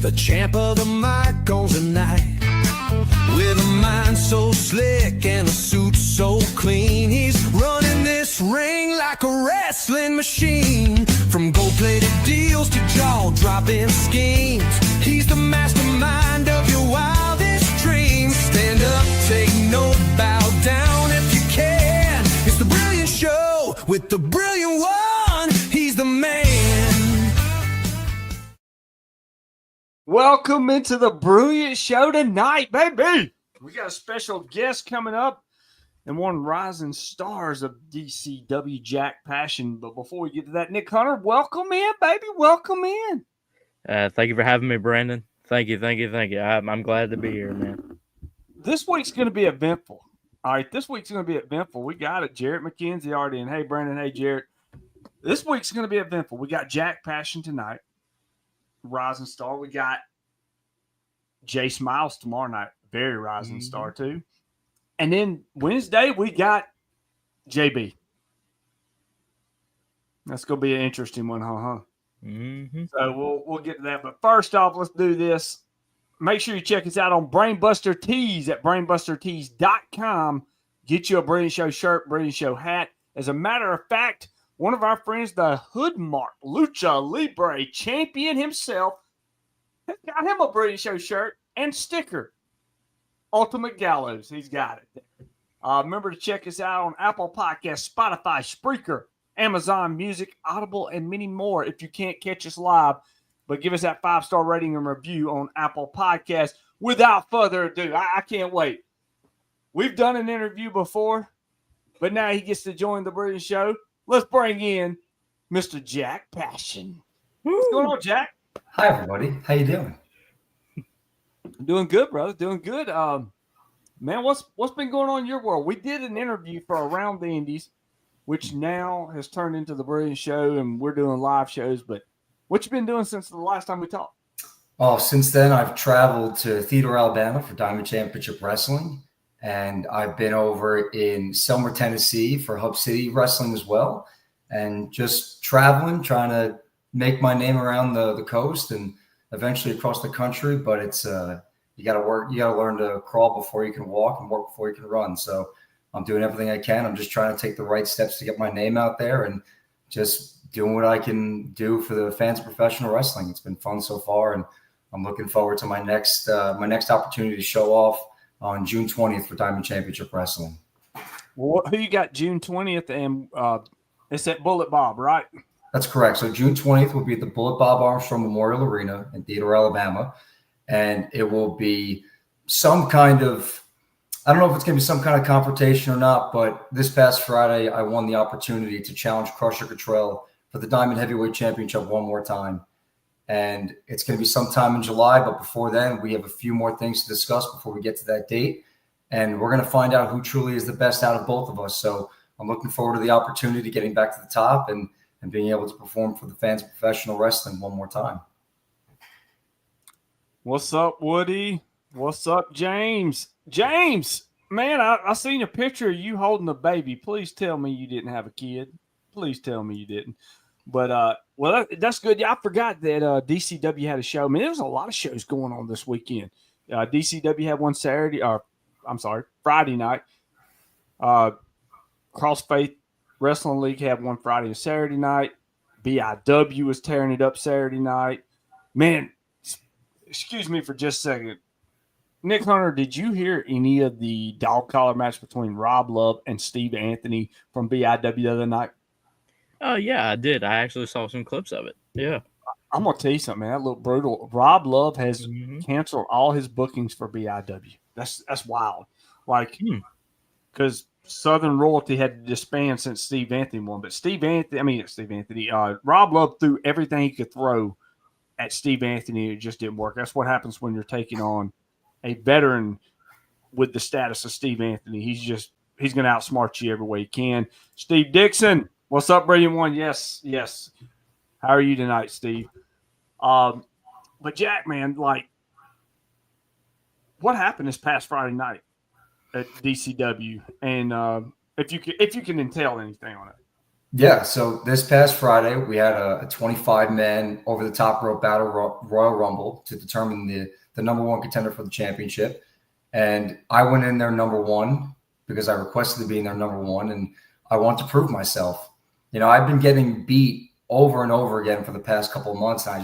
the champ of the mic on tonight. With a mind so slick and a suit so clean, he's running this ring like a wrestling machine. From gold-plated deals to jaw-dropping schemes, he's the mastermind of your wildest dreams. Stand up, take note, bow down if you can. It's the Brilliant Show with the Brilliant One. He's the man. Welcome into the Brilliant Show tonight, baby. We got a special guest coming up and one rising stars of DCW, Jack Passion. But before we get to that, Nick Hunter, welcome in, baby. Welcome in. Thank you for having me, Brandon. Thank you. I'm glad to be here, man. This week's going to be eventful. All right, this week's going to be eventful. We got it. Jarrett McKenzie already in. Hey, Brandon. Hey, Jarrett. This week's going to be eventful. We got Jack Passion tonight, rising star. We got Jay Smiles tomorrow night, very rising star too. And then Wednesday, we got JB. That's going to be an interesting one, huh? Mm-hmm. So we'll get to that. But first off, let's do this. Make sure you check us out on Brainbuster Tees at brainbustertees.com. Get you a Brilliant Show shirt, Brilliant Show hat. As a matter of fact, one of our friends, the Hood Mark Lucha Libre champion himself, has got him a Brilliant Show shirt and sticker. Ultimate Gallows, he's got it. Remember to check us out on Apple Podcasts, Spotify, Spreaker, Amazon Music, Audible, and many more if you can't catch us live. But give us that 5-star rating and review on Apple Podcasts. Without further ado, I can't wait. We've done an interview before, but now he gets to join the Brilliant Show. Let's bring in Mr. Jack Passion. What's going on, Jack? Hi, everybody. How you doing? Doing good, brother. Doing good. Man, what's been going on in your world? We did an interview for Around the Indies, which now has turned into the Brilliant Show, and we're doing live shows. But what you been doing since the last time we talked? Oh, since then, I've traveled to Theodore, Alabama for Diamond Championship Wrestling, and I've been over in Selmer, Tennessee for Hub City Wrestling as well, and just traveling, trying to make my name around the coast and eventually across the country. But it's you got to work, you got to learn to crawl before you can walk and walk before you can run. So I'm doing everything I can. I'm just trying to take the right steps to get my name out there and just doing what I can do for the fans of professional wrestling. It's been fun so far, and I'm looking forward to my next opportunity to show off on June 20th for Diamond Championship Wrestling. Well, who you got June 20th? And it's at Bullet Bob, right? That's correct. So June 20th will be at the Bullet Bob Armstrong Memorial Arena in Theodore, Alabama. And it will be some kind of, I don't know if it's going to be some kind of confrontation or not, but this past Friday, I won the opportunity to challenge Crusher Cottrell for the Diamond Heavyweight Championship one more time. And it's going to be sometime in July, but before then, we have a few more things to discuss before we get to that date. And we're going to find out who truly is the best out of both of us. So I'm looking forward to the opportunity, getting back to the top and being able to perform for the fans of professional wrestling one more time. What's up, Woody? What's up, James? James, man, I seen a picture of you holding a baby. Please tell me you didn't have a kid. Please tell me you didn't. But, well, that's good. Yeah, I forgot that DCW had a show. I mean, there was a lot of shows going on this weekend. DCW had one Friday night. Crossfaith Wrestling League had one Friday and Saturday night. BIW was tearing it up Saturday night. Man, excuse me for just a second. Nick Hunter, did you hear any of the dog collar match between Rob Love and Steve Anthony from BIW the other night? Oh, yeah, I did. I actually saw some clips of it. Yeah. I'm going to tell you something, man. That looked brutal. Rob Love has canceled all his bookings for BIW. That's wild. Like, because Southern Royalty had to disband since Steve Anthony won. But Rob Love threw everything he could throw at Steve Anthony. It just didn't work. That's what happens when you're taking on a veteran with the status of Steve Anthony. He's going to outsmart you every way he can. Steve Dixon, what's up, Brilliant One? Yes. How are you tonight, Steve? But Jack, man, like, what happened this past Friday night at DCW? And if you can entail anything on it. Yeah, so this past Friday, we had a 25-man over-the-top rope battle Royal Rumble to determine the number one contender for the championship. And I went in there number one because I requested to be in there number one, and I want to prove myself. You know, I've been getting beat over and over again for the past couple of months, and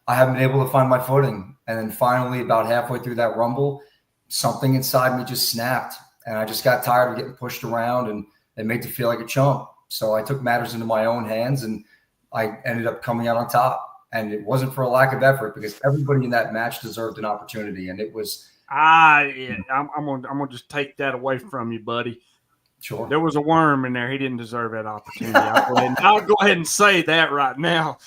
I haven't been able to find my footing. And then finally, about halfway through that Rumble, something inside me just snapped, and I just got tired of getting pushed around, and it made me feel like a chump. So I took matters into my own hands, and I ended up coming out on top. And it wasn't for a lack of effort, because everybody in that match deserved an opportunity, and it was I'm gonna just take that away from you, buddy. sure. There was a worm in there. He didn't deserve that opportunity. I'll go ahead and say that right now.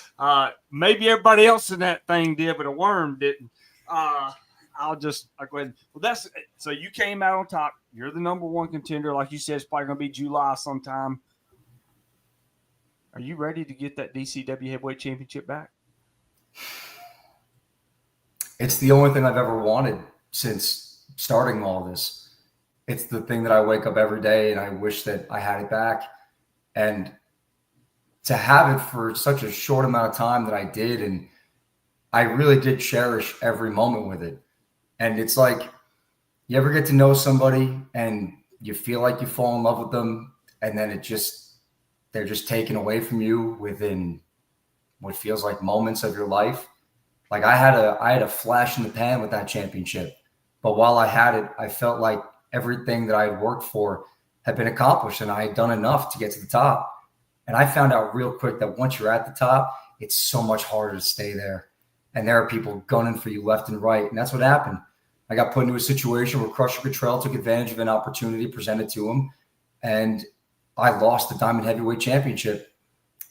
Maybe everybody else in that thing did, but a worm didn't. I'll go ahead. Well, so you came out on top. You're the number one contender. Like you said, it's probably going to be July sometime. Are you ready to get that DCW Heavyweight Championship back? It's the only thing I've ever wanted since starting all this. It's the thing that I wake up every day and I wish that I had it back. And to have it for such a short amount of time that I did, and I really did cherish every moment with it. And it's like, you ever get to know somebody and you feel like you fall in love with them, and then they're just taken away from you within what feels like moments of your life. Like I had a flash in the pan with that championship, but while I had it, I felt like everything that I had worked for had been accomplished, and I had done enough to get to the top. And I found out real quick that once you're at the top, it's so much harder to stay there. And there are people gunning for you left and right. And that's what happened. I got put into a situation where Crusher Cottrell took advantage of an opportunity presented to him, and I lost the Diamond Heavyweight Championship.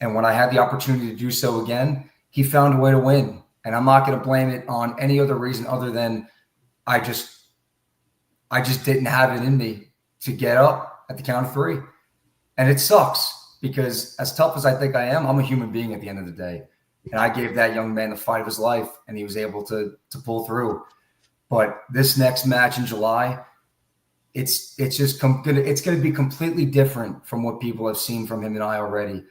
And when I had the opportunity to do so again, he found a way to win. And I'm not going to blame it on any other reason other than I just didn't have it in me to get up at the count of three. And it sucks, because as tough as I think I am, I'm a human being at the end of the day. And I gave that young man the fight of his life, and he was able to pull through. But this next match in July, it's going to be completely different from what people have seen from him and I already.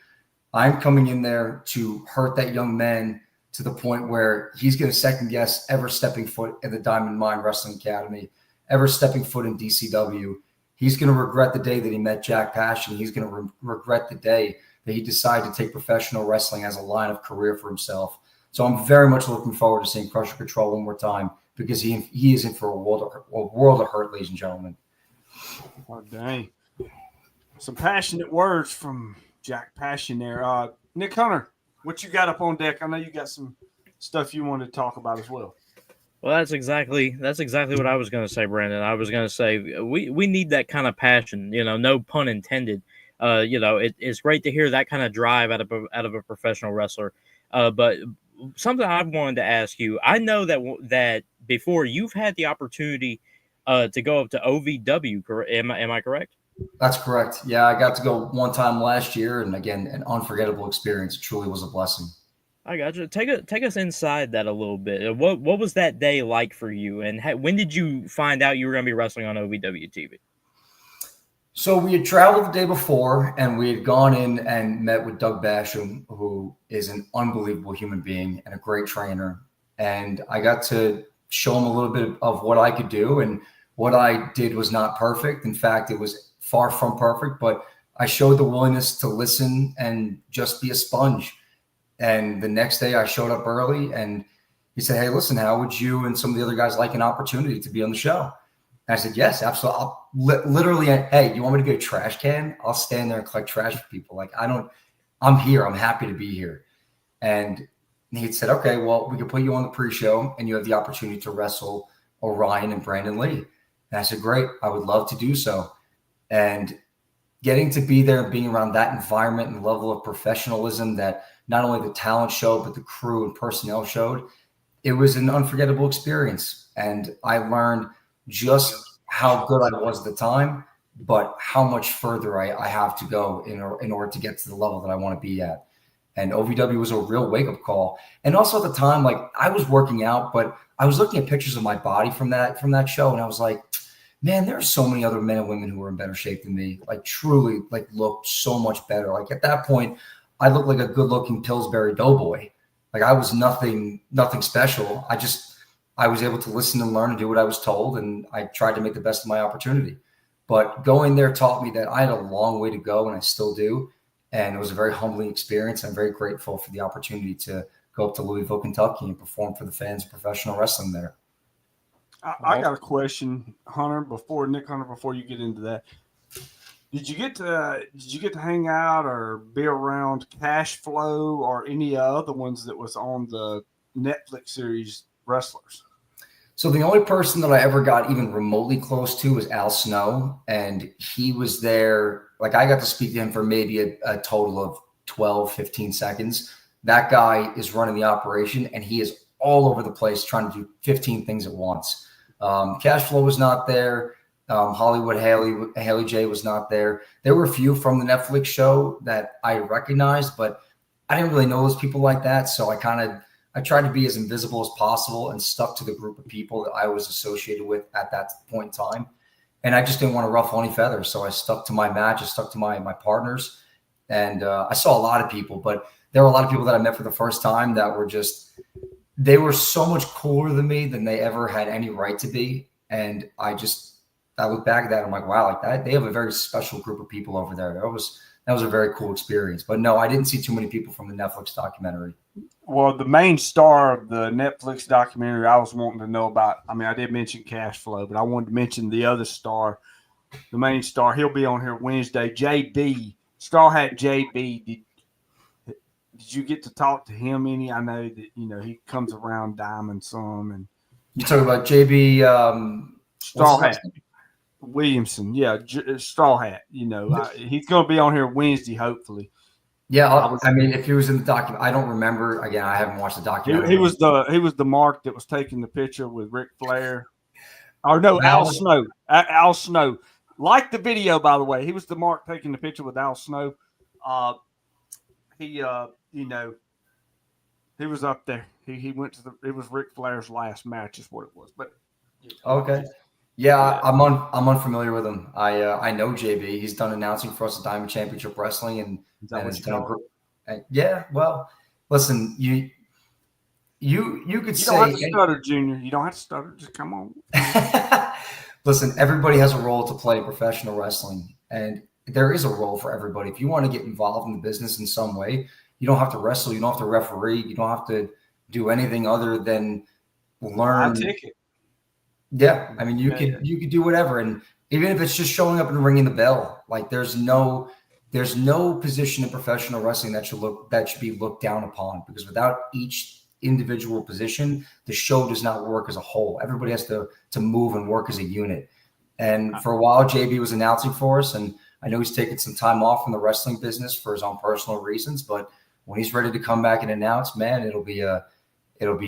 I'm coming in there to hurt that young man to the point where he's going to second guess ever stepping foot in the Diamond Mine Wrestling Academy, ever stepping foot in DCW. He's going to regret the day that he met Jack Passion. He's going to regret the day that he decided to take professional wrestling as a line of career for himself. So I'm very much looking forward to seeing Crusher Cottrell one more time, because he is in for a world of hurt, ladies and gentlemen. Oh, dang. Some passionate words from Jack Passion there. Nick Hunter, what you got up on deck? I know you got some stuff you wanted to talk about as well. Well, that's exactly what I was going to say, Brandon. I was going to say we need that kind of passion, no pun intended. It's great to hear that kind of drive out of a professional wrestler. But something I wanted to ask you, I know that before you've had the opportunity to go up to OVW. Am I correct? That's correct. Yeah, I got to go one time last year, and again, an unforgettable experience. It truly was a blessing. I got you. Take us inside that a little bit. What was that day like for you, and when did you find out you were going to be wrestling on OVW TV? So we had traveled the day before, and we had gone in and met with Doug Basham, who is an unbelievable human being and a great trainer. And I got to show him a little bit of what I could do, and what I did was not perfect. In fact, it was far from perfect, but I showed the willingness to listen and just be a sponge. And the next day I showed up early, and he said, "Hey, listen, how would you and some of the other guys like an opportunity to be on the show?" And I said, "Yes, absolutely. I'll literally, hey, you want me to be a trash can? I'll stand there and collect trash for people. I'm here. I'm happy to be here." And he said, "Okay, well, we could put you on the pre-show, and you have the opportunity to wrestle Orion and Brandon Lee." And I said, "Great. I would love to do so." And getting to be there and being around that environment and level of professionalism that not only the talent showed, but the crew and personnel showed, it was an unforgettable experience. And I learned just how good I was at the time, but how much further I have to go in order to get to the level that I want to be at. And OVW was a real wake-up call. And also at the time, I was working out, but I was looking at pictures of my body from that show, and I was like, man, there are so many other men and women who were in better shape than me, like truly like looked so much better. Like at that point, I looked like a good looking Pillsbury doughboy. Like I was nothing special. I was able to listen and learn and do what I was told. And I tried to make the best of my opportunity. But going there taught me that I had a long way to go, and I still do. And it was a very humbling experience. I'm very grateful for the opportunity to go up to Louisville, Kentucky and perform for the fans of professional wrestling there. I got a question, Hunter, before you get into that. Did you get to hang out or be around Cash Flow or any other ones that was on the Netflix series Wrestlers? So the only person that I ever got even remotely close to was Al Snow, and he was there. Like I got to speak to him for maybe a total of 12, 15 seconds. That guy is running the operation, and he is all over the place trying to do 15 things at once. Cash Flow was not there. Hollywood Haley J was not there. There were a few from the Netflix show that I recognized, but I didn't really know those people like that. So I tried to be as invisible as possible and stuck to the group of people that I was associated with at that point in time. And I just didn't want to ruffle any feathers. So I stuck to my match. I stuck to my partners. And I saw a lot of people, but there were a lot of people that I met for the first time that were they were so much cooler than me than they ever had any right to be. And I look back at that and I'm like, wow, like that, they have a very special group of people over there. That was a very cool experience. But no, I didn't see too many people from the Netflix documentary. Well, the main star of the Netflix documentary I was wanting to know about, I mean, I did mention Cash Flow, but I wanted to mention the other star, the main star. He'll be on here Wednesday, JB, Straw Hat JB. Did you get to talk to him any? I know that, he comes around Diamond some. And you talking about JB Straw Hat Williamson. Yeah, Straw Hat. He's going to be on here Wednesday, hopefully. Yeah, I mean, if he was in the document, I don't remember. Again, I haven't watched the documentary. He was the mark that was taking the picture with Ric Flair. Or no, Al Snow. Al Snow. Like the video, by the way. He was the mark taking the picture with Al Snow. He was up there. He went to it was Ric Flair's last match is what it was. But okay. Yeah, I'm unfamiliar with him. I know JB. He's done announcing for us at Diamond Championship Wrestling, and yeah. Well, listen, you could say you don't have to stutter, Junior. You don't have to stutter. Just come on. Listen, everybody has a role to play in professional wrestling, and there is a role for everybody. If you want to get involved in the business in some way, you don't have to wrestle. You don't have to referee. You don't have to do anything other than learn. I'll take it. Yeah, I mean, you could do whatever, and even if it's just showing up and ringing the bell, like there's no position in professional wrestling that should be looked down upon, because without each individual position, the show does not work as a whole. Everybody has to move and work as a unit. And for a while, JB was announcing for us, and I know he's taken some time off from the wrestling business for his own personal reasons, but when he's ready to come back and announce, man, it'll be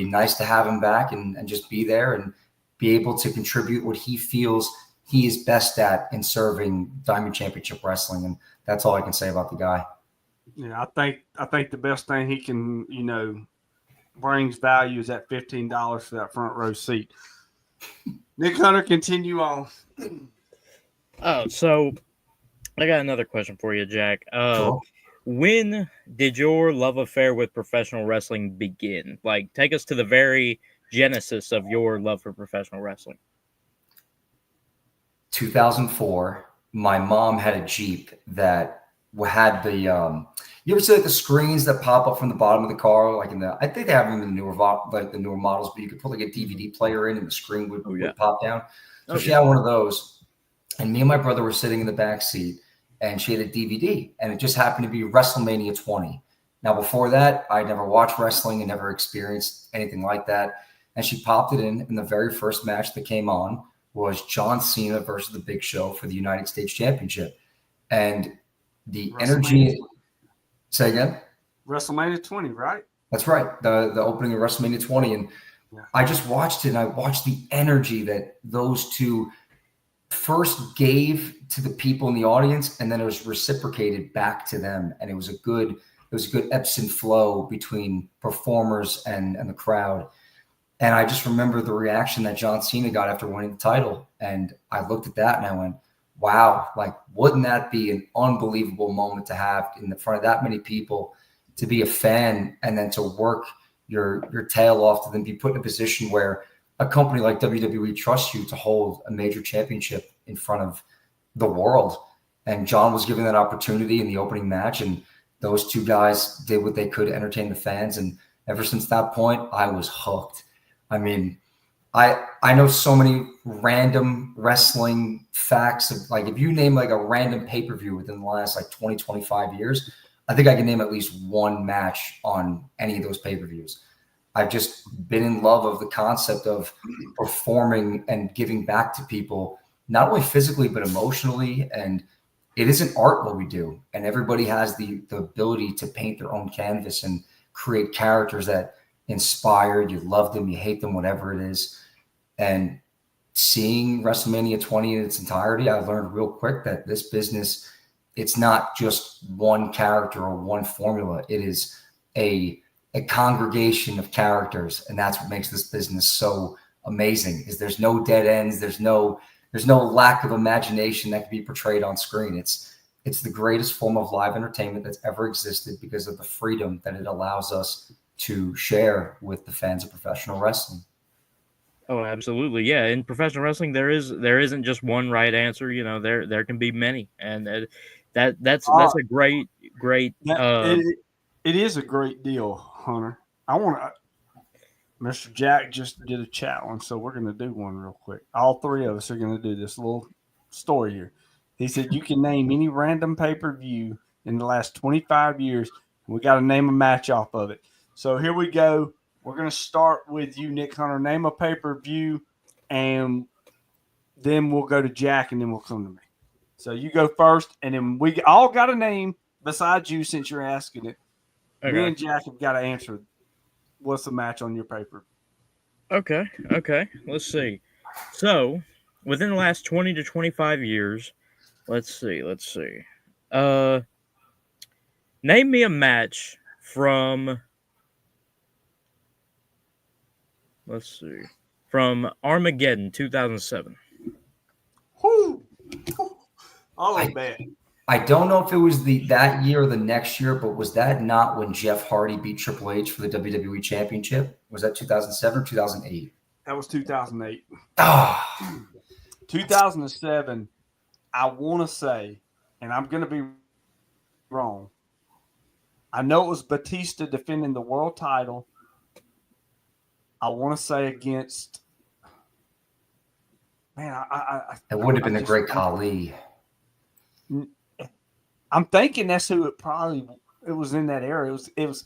nice to have him back and just be there and be able to contribute what he feels he is best at in serving Diamond Championship Wrestling. And that's all I can say about the guy. Yeah, I think the best thing he can, brings value is that $15 for that front row seat. Nick Hunter, continue on. Oh, so I got another question for you, Jack. Sure. When did your love affair with professional wrestling begin? Like, take us to the very genesis of your love for professional wrestling. 2004, my mom had a Jeep that had the you ever see like the screens that pop up from the bottom of the car, like I think they have them in the newer models, but you could put like a DVD player in and the screen would pop down. So she had one of those, and me and my brother were sitting in the back seat, and she had a DVD, and it just happened to be WrestleMania 20. Now, before that, I never watched wrestling and never experienced anything like that. And she popped it in, and the very first match that came on was John Cena versus The Big Show for the United States Championship. And the energy – say again? WrestleMania 20, right? That's right, the opening of WrestleMania 20. And I just watched it, and I watched the energy that those two first gave to the people in the audience, and then it was reciprocated back to them. And it was a good ebbs and flow between performers and the crowd. And I just remember the reaction that John Cena got after winning the title. And I looked at that and I went, wow, like, wouldn't that be an unbelievable moment to have in the front of that many people, to be a fan and then to work your tail off to then be put in a position where a company like WWE trusts you to hold a major championship in front of the world. And John was given that opportunity in the opening match, and those two guys did what they could to entertain the fans. And ever since that point, I was hooked. I mean, I know so many random wrestling facts of, like, if you name like a random pay-per-view within the last like 20, 25 years, I think I can name at least one match on any of those pay-per-views. I've just been in love of the concept of performing and giving back to people, not only physically, but emotionally. And it isn't art what we do. And everybody has the ability to paint their own canvas and create characters that inspire. You love them, you hate them, whatever it is. And seeing WrestleMania 20 in its entirety, I learned real quick that this business, it's not just one character or one formula. It is a congregation of characters. And that's what makes this business so amazing, is there's no dead ends. There's no lack of imagination that can be portrayed on screen. It's the greatest form of live entertainment that's ever existed because of the freedom that it allows us to share with the fans of professional wrestling. Oh, absolutely. Yeah. In professional wrestling, there isn't just one right answer. You know, there can be many. And that's a great. It is a great deal, Hunter. Mr. Jack just did a chat one, so we're going to do one real quick. All three of us are going to do this little story here. He said, you can name any random pay-per-view in the last 25 years. We got to name a match off of it. So here we go. We're going to start with you, Nick Hunter. Name a pay-per-view, and then we'll go to Jack, and then we'll come to me. So you go first, and then we all got a name besides you since you're asking it. Okay. Me and Jack have got to answer what's the match on your paper. Okay. Let's see. So within the last 20 to 25 years, let's see. Name me a match from, from Armageddon 2007. Whoo! Oh, man. I don't know if it was that year or the next year, but was that not when Jeff Hardy beat Triple H for the WWE Championship? Was that 2007 or 2008? That was 2008. Oh. 2007, I want to say, and I'm going to be wrong, I know it was Batista defending the world title. I want to say against, man, it would have been the Great Khali. I'm thinking that's who it was in that era. It was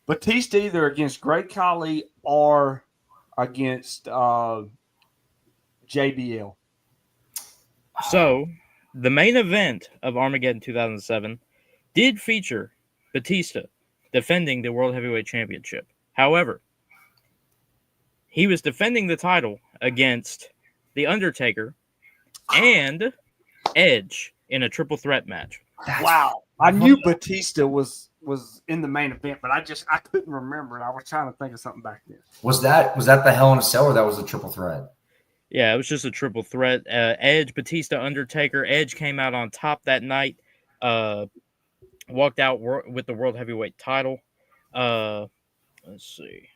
Batista either against Great Khali or against JBL. So the main event of Armageddon 2007 did feature Batista defending the World Heavyweight Championship. However, he was defending the title against The Undertaker and Edge in a triple threat match. Wow. I knew Batista was in the main event, but I couldn't remember. I was trying to think of something back then. Was that the Hell in a Cell, or that was the triple threat? Yeah, it was just a triple threat. Edge, Batista, Undertaker. Edge came out on top that night. Walked out with the World Heavyweight title. Let's see.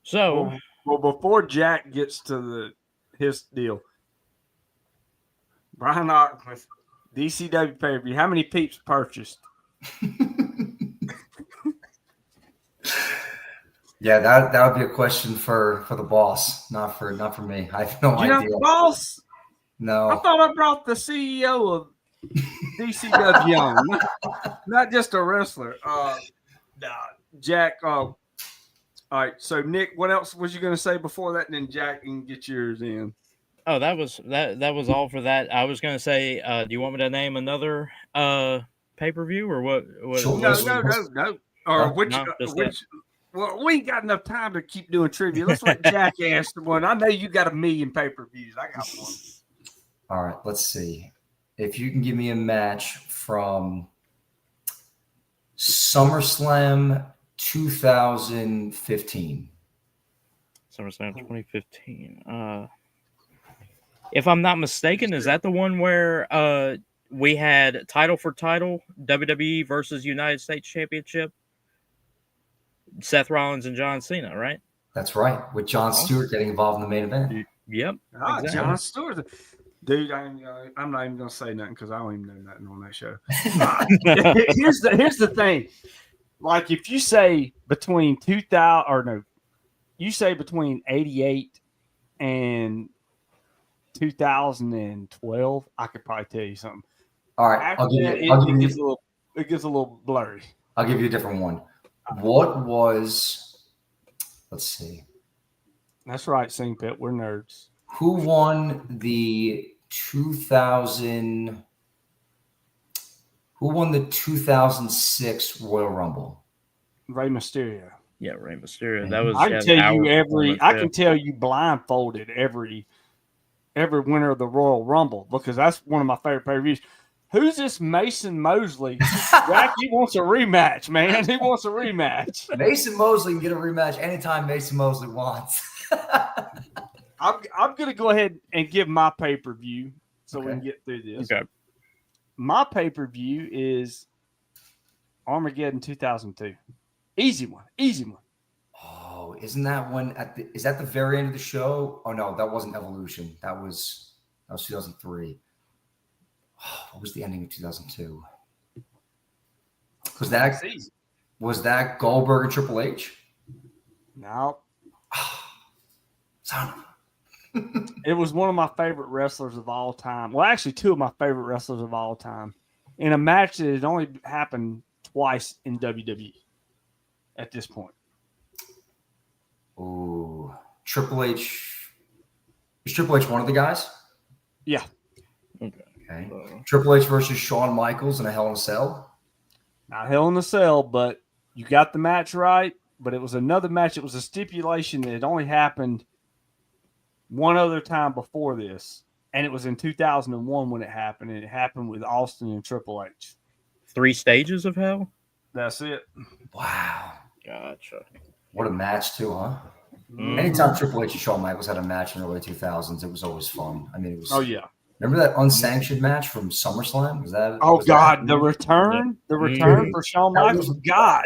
So, well, before Jack gets to his deal, Brian Ock with DCW pay-per-view. How many peeps purchased? Yeah, that would be a question for the boss, not for me. I have no idea. The boss? No. I thought I brought the CEO of DCW on, not just a wrestler. Jack. All right. So Nick, what else was you going to say before that? And then Jack can get yours in. Oh, that was all for that. I was going to say, do you want me to name another pay-per-view or what? Sure. No. Or which? Well, we ain't got enough time to keep doing trivia. Let's let Jack ask the one. I know you got 1 million pay-per-views. I got one. All right. Let's see. If you can give me a match from SummerSlam 2015. SummerSlam 2015. If I'm not mistaken, is that the one where we had title for title WWE versus United States Championship? Seth Rollins and John Cena, right? That's right. With Jon Stewart getting involved in the main event. Yep. Ah, exactly. Jon Stewart. Dude, I'm not even gonna say nothing because I don't even know nothing on that show. Here's the thing. Like if you say between 2000 or no, you say between 88 and 2012, I could probably tell you something. All right. After that, it gets a little blurry. I'll give you a different one. What was, let's see. That's right, Sing Pit. We're nerds. Who won the 2006 Royal Rumble? Rey Mysterio. Yeah, Rey Mysterio. That was. I can tell you blindfolded every winner of the Royal Rumble because that's one of my favorite pay-per-views. Who's this Mason Mosley? Jack, he wants a rematch, man. He wants a rematch. Mason Mosley can get a rematch anytime Mason Mosley wants. I'm gonna go ahead and give my pay-per-view so we can get through this. Okay. My pay-per-view is Armageddon 2002. Easy one. Oh, isn't that one is that the very end of the show? Oh no, that wasn't Evolution. That was 2003. Oh, what was the ending of 2002? Was that Goldberg and Triple H? No. Son of It was one of my favorite wrestlers of all time. Well, actually, two of my favorite wrestlers of all time in a match that had only happened twice in WWE at this point. Ooh, Triple H. Is Triple H one of the guys? Yeah. Okay. Triple H versus Shawn Michaels in a Hell in a Cell. Not Hell in a Cell, but you got the match right. But it was another match. It was a stipulation that had only happened one other time before this. And it was in 2001 when it happened. And it happened with Austin and Triple H. 3 stages of hell? That's it. Wow. Gotcha. What a match, too, huh? Anytime Triple H and Shawn Michaels had a match in the early 2000s, it was always fun. I mean, it was. Oh, yeah. Remember that unsanctioned match from SummerSlam? The return for Shawn Michaels. Gosh,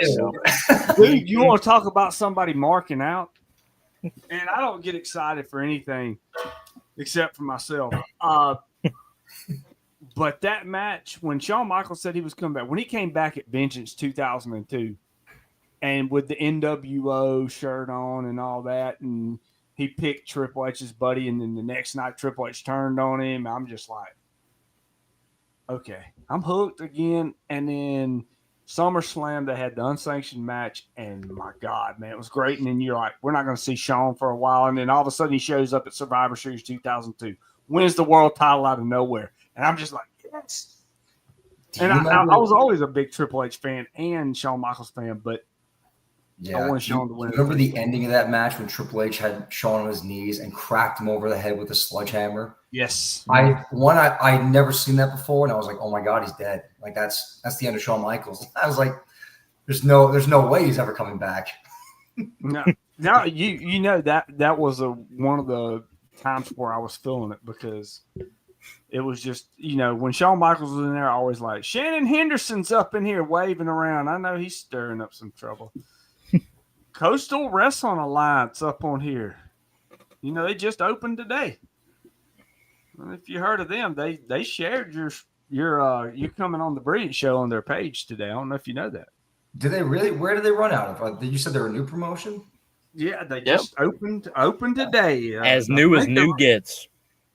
dude, you want to talk about somebody marking out? And I don't get excited for anything except for myself. But that match, when Shawn Michaels said he was coming back, when he came back at Vengeance 2002, and with the NWO shirt on and all that, and he picked Triple H's buddy, and then the next night Triple H turned on him. I'm just like, okay, I'm hooked again. And then SummerSlam, they had the unsanctioned match, and my God, man, it was great. And then you're like, we're not going to see Shawn for a while. And then all of a sudden he shows up at Survivor Series 2002, wins the world title out of nowhere. And I'm just like, yes. And I was always a big Triple H fan and Shawn Michaels fan, but yeah, I want Shawn to win. Remember the ending of that match when Triple H had Shawn on his knees and cracked him over the head with a sledgehammer? Yes. I'd never seen that before, and I was like, oh my God, he's dead. Like that's the end of Shawn Michaels. I was like, there's no way he's ever coming back. No, you know that was one of the times where I was feeling it because it was just, when Shawn Michaels was in there, I always like, Shannon Henderson's up in here waving around. I know he's stirring up some trouble. Coastal Wrestling Alliance up on here. They just opened today. And if you heard of them, they shared your you coming on the Brilliant Show on their page today. I don't know if you know that. Did they really? Where did they run out of? You said they're a new promotion? Yeah, they just opened today. As new gets.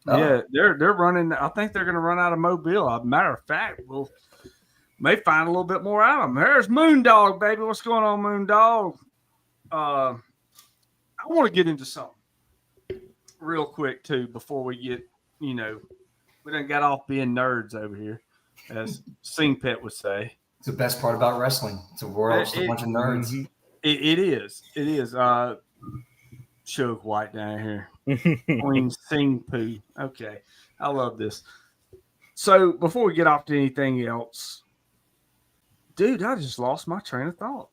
Yeah, they're running. I think they're going to run out of Mobile. As a matter of fact, we'll may find a little bit more out of them. There's Moondog, baby. What's going on, Moondog? I want to get into something real quick too before we get, we done got off being nerds over here, as Sing Pet would say. It's the best part about wrestling. It's a world, just a bunch of nerds. It is. Suge White down here. Queen Sing Poo. Okay. I love this. So before we get off to anything else, dude, I just lost my train of thought.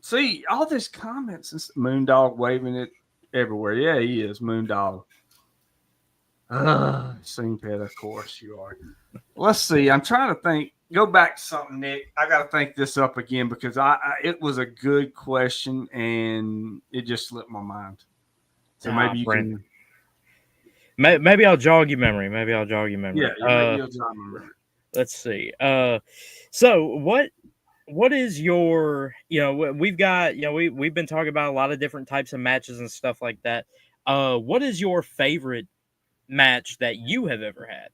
See, all this comments and Moondog waving it everywhere. Yeah, he is Moondog. Scene pet, of course you are. Let's see. I'm trying to think. Go back to something, Nick. I got to think this up again because it was a good question and it just slipped my mind. So maybe you Brandon. can. Maybe I'll jog your memory. Maybe I'll jog your memory. Yeah, maybe you'll jog my memory. Let's see. So what is your, we've got, we've been talking about a lot of different types of matches and stuff like that. What is your favorite match that you have ever had?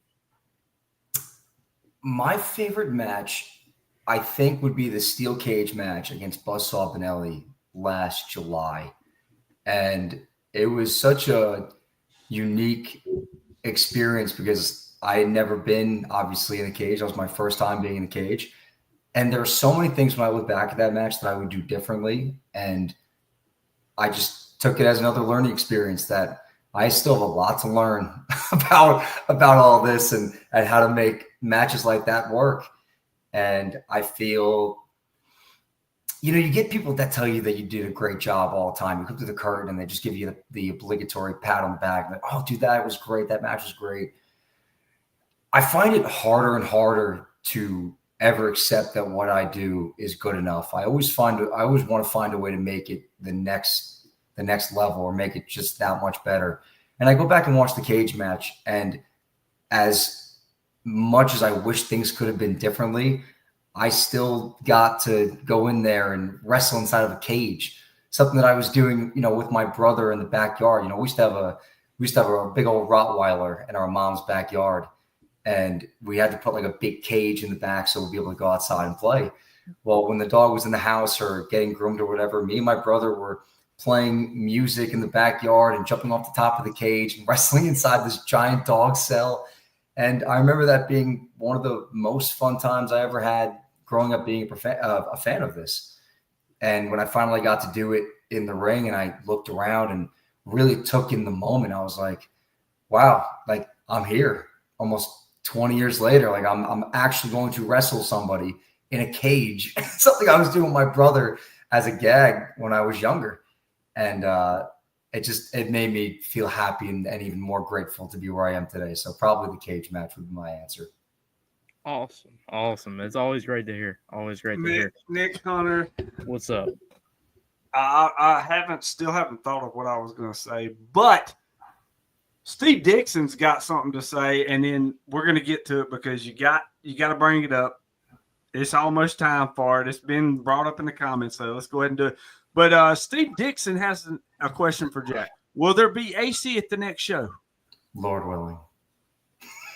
My favorite match, I think, would be the steel cage match against Buzzsaw Benelli last July. And it was such a unique experience because I had never been, obviously, in a cage. That was my first time being in a cage. And there are so many things when I look back at that match that I would do differently. And I just took it as another learning experience that I still have a lot to learn about all this and how to make matches like that work. And I feel, you get people that tell you that you did a great job all the time. You come to the curtain and they just give you the obligatory pat on the back. Like, oh, dude, that was great. That match was great. I find it harder and harder to ever accept that what I do is good enough. I always want to find a way to make it the next level or make it just that much better. And I go back and watch the cage match, and as much as I wish things could have been differently, I still got to go in there and wrestle inside of a cage. Something that I was doing, with my brother in the backyard. We used to have a big old Rottweiler in our mom's backyard, and we had to put like a big cage in the back so we'd be able to go outside and play. Well, when the dog was in the house or getting groomed or whatever, me and my brother were playing music in the backyard and jumping off the top of the cage and wrestling inside this giant dog cell. And I remember that being one of the most fun times I ever had growing up being a fan of this. And when I finally got to do it in the ring and I looked around and really took in the moment, I was like, wow, like I'm here almost 20 years later. Like I'm actually going to wrestle somebody in a cage. Something I was doing with my brother as a gag when I was younger. And it made me feel happy and even more grateful to be where I am today. So probably the cage match would be my answer. Awesome. It's always great to hear. Always great to hear. Nick Hunter, what's up? I still haven't thought of what I was going to say, but Steve Dixon's got something to say, and then we're going to get to it because you got to bring it up. It's almost time for it. It's been brought up in the comments, so let's go ahead and do it. But Steve Dixon has a question for Jack. Will there be AC at the next show? Lord willing.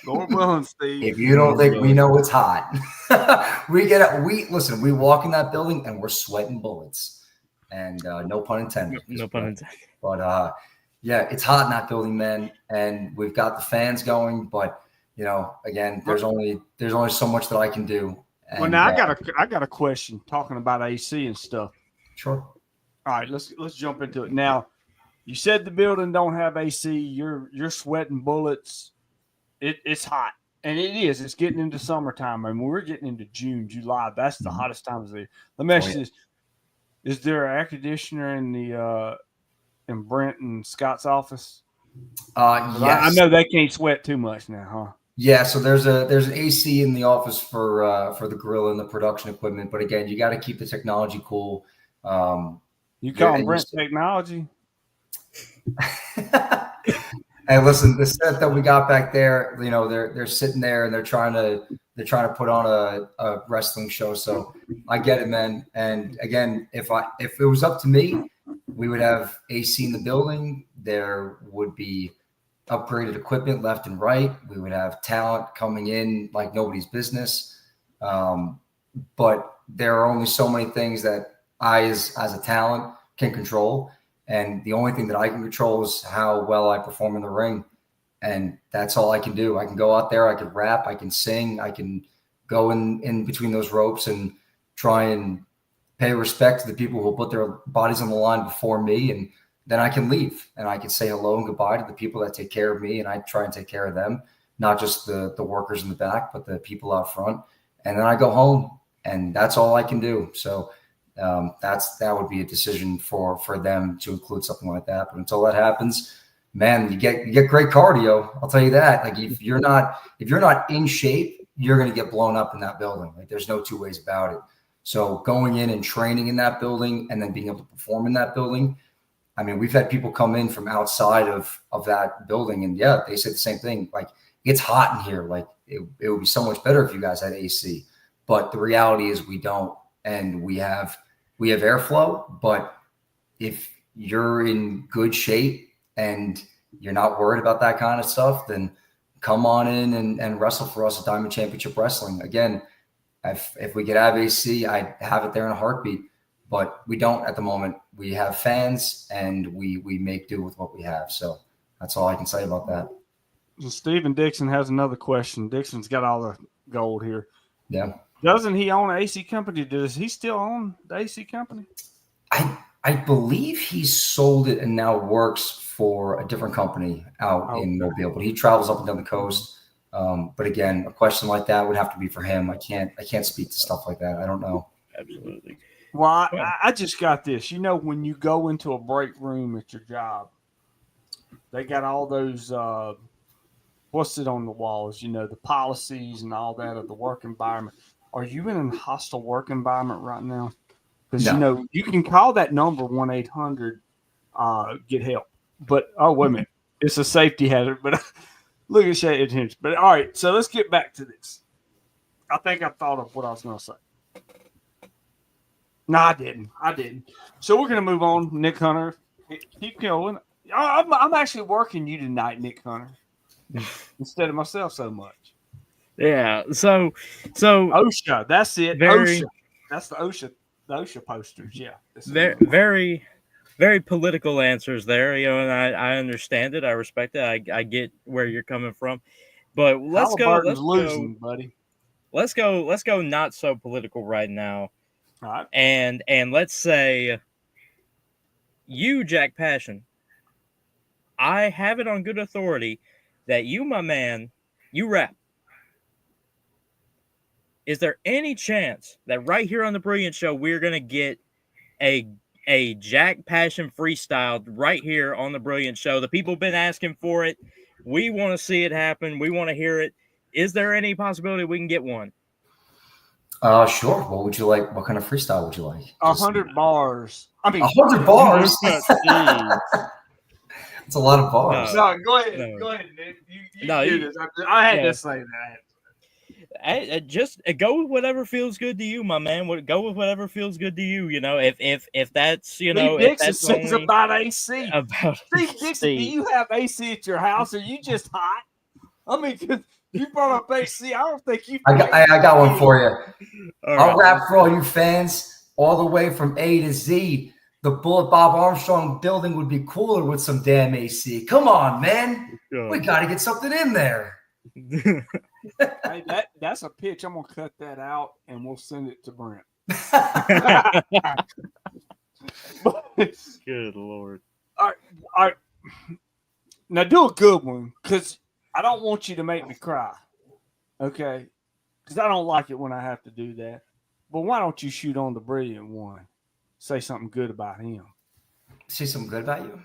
Lord willing, Steve. If you don't think we know it's hot, we walk in that building and we're sweating bullets. And no pun intended. No pun intended. But yeah, it's hot in that building, man. And we've got the fans going, but again, there's only so much that I can do. And, well, now I got a question talking about AC and stuff. Sure. All right, let's jump into it. Now, you said the building don't have AC. You're sweating bullets. It's hot, and it is. It's getting into summertime. I mean, we're getting into June, July. That's the hottest time of the year. Let me ask you this: is there an air conditioner in Brent and Scott's office? Yes. I know they can't sweat too much now, huh? Yeah, so there's an AC in the office for the grill and the production equipment, but again, you got to keep the technology cool. You call them Brent Technology? Hey, listen, the set that we got back there, they're sitting there and they're trying to put on a wrestling show. So I get it, man. And again, if it was up to me, we would have AC in the building. There would be upgraded equipment left and right. We would have talent coming in like nobody's business. But there are only so many things that I, as a talent, can control. And the only thing that I can control is how well I perform in the ring. And that's all I can do. I can go out there, I can rap, I can sing, I can go in between those ropes and try and pay respect to the people who put their bodies on the line before me. And then I can leave and I can say hello and goodbye to the people that take care of me. And I try and take care of them, not just the workers in the back, but the people out front. And then I go home and that's all I can do. So that would be a decision for them to include something like that. But until that happens, man, you get great cardio. I'll tell you that. Like if you're not in shape, you're going to get blown up in that building. Like there's no two ways about it. So going in and training in that building and then being able to perform in that building. I mean, we've had people come in from outside of that building, and yeah, they said the same thing. Like it's hot in here. Like it would be so much better if you guys had AC. But the reality is we don't, and we have airflow. But if you're in good shape and you're not worried about that kind of stuff, then come on in and wrestle for us at Diamond Championship Wrestling. Again, if we could have AC, I'd have it there in a heartbeat. But we don't at the moment. We have fans, and we make do with what we have. So that's all I can say about that. So Stephen Dixon has another question. Dixon's got all the gold here. Yeah. Doesn't he own an AC company? Does he still own the AC company? I believe he sold it and now works for a different company out in Mobile, but he travels up and down the coast. But again, a question like that would have to be for him. I can't speak to stuff like that. I don't know. Absolutely. Well, I just got this. You know, when you go into a break room at your job, they got all those what's it on the walls? You know, the policies and all that of the work environment. Are you in a hostile work environment right now? Because No. you know you can call that number 1-800 get help. But wait a minute, it's a safety hazard. But look at Shay attention. But all right, so let's get back to this. I think I thought of what I was going to say. No, I didn't. So we're going to move on. Nick Hunter, keep going. I'm actually working you tonight, Nick Hunter, instead of myself so much. Yeah. So OSHA, that's it. Very- OSHA. That's the OSHA posters. Yeah. very, very political answers there. You know, and I understand it. I respect it. I get where you're coming from. But let's go. Buddy. Let's go. Not so political right now. All right. And let's say you, Jack Passion, I have it on good authority that you, my man, you rap. Is there any chance that right here on the Brilliant Show we're gonna get a Jack Passion freestyle right here on the Brilliant Show? The people have been asking for it. We want to see it happen. We want to hear it. Is there any possibility we can get one? Sure. What would you like? What kind of freestyle would you like? 100 bars. I mean, 100 bars. Jeez. It's a lot of bars. No, go ahead. No. Go ahead, Nick. You No, do you- this. I had yeah. to say that. Just go with whatever feels good to you, my man. Go with whatever feels good to you. You know, if that's if Dixon that's sings only about AC. about Steve Dixon, do you have AC at your house? Are you just hot? I mean, 'cause you brought up AC. I don't think you. I got one for you. All I'll right. rap for all you fans all the way from A to Z. The Bullet Bob Armstrong building would be cooler with some damn AC. Come on, man. We got to get something in there. Hey, that's a pitch. I'm gonna cut that out and we'll send it to Brent. Good Lord. All right. Now do a good one, because I don't want you to make me cry. Okay? Because I don't like it when I have to do that. But why don't you shoot on the Brilliant one? Say something good about him. Say something good about you?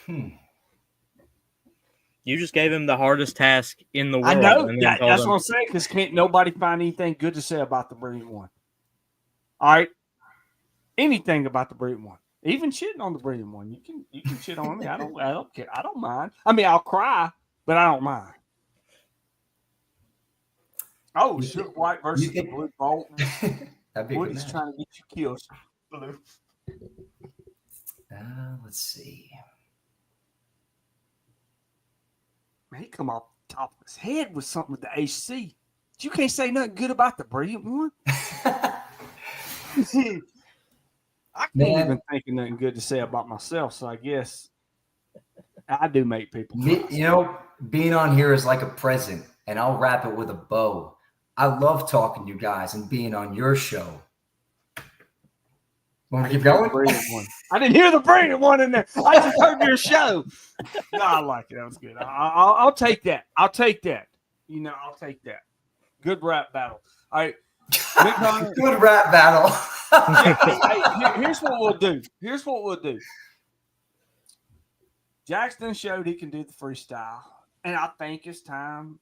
Yeah. You just gave him the hardest task in the world. I know. and then told That's him- what I'm saying, because can't nobody find anything good to say about the Brilliant one. All right? Anything about the Brilliant one. Even shitting on the Brilliant one. You can shit on me. I don't care. I don't mind. I mean, I'll cry, but I don't mind. Oh, Suge White versus the Blue Bolt. That'd be a good Woody's match. trying to get you killed. Blue. Let's see. Man, he come off the top of his head with something with the AC. You can't say nothing good about the Brilliant one. I can't Man. even think of nothing good to say about myself, so I guess I do make people Me, cry. you know, being on here is like a present, and I'll wrap it with a bow. I love talking to you guys and being on your show. Want to keep going? Brilliant one. I didn't hear the Brilliant one in there. I just heard your show. No, I like it. That was good. I'll take that. I'll take that. You know, I'll take that. Good rap battle. All right. Nick Hunter. Good rap battle. Here's what we'll do. Here's what we'll do. Jackson showed he can do the freestyle, and I think it's time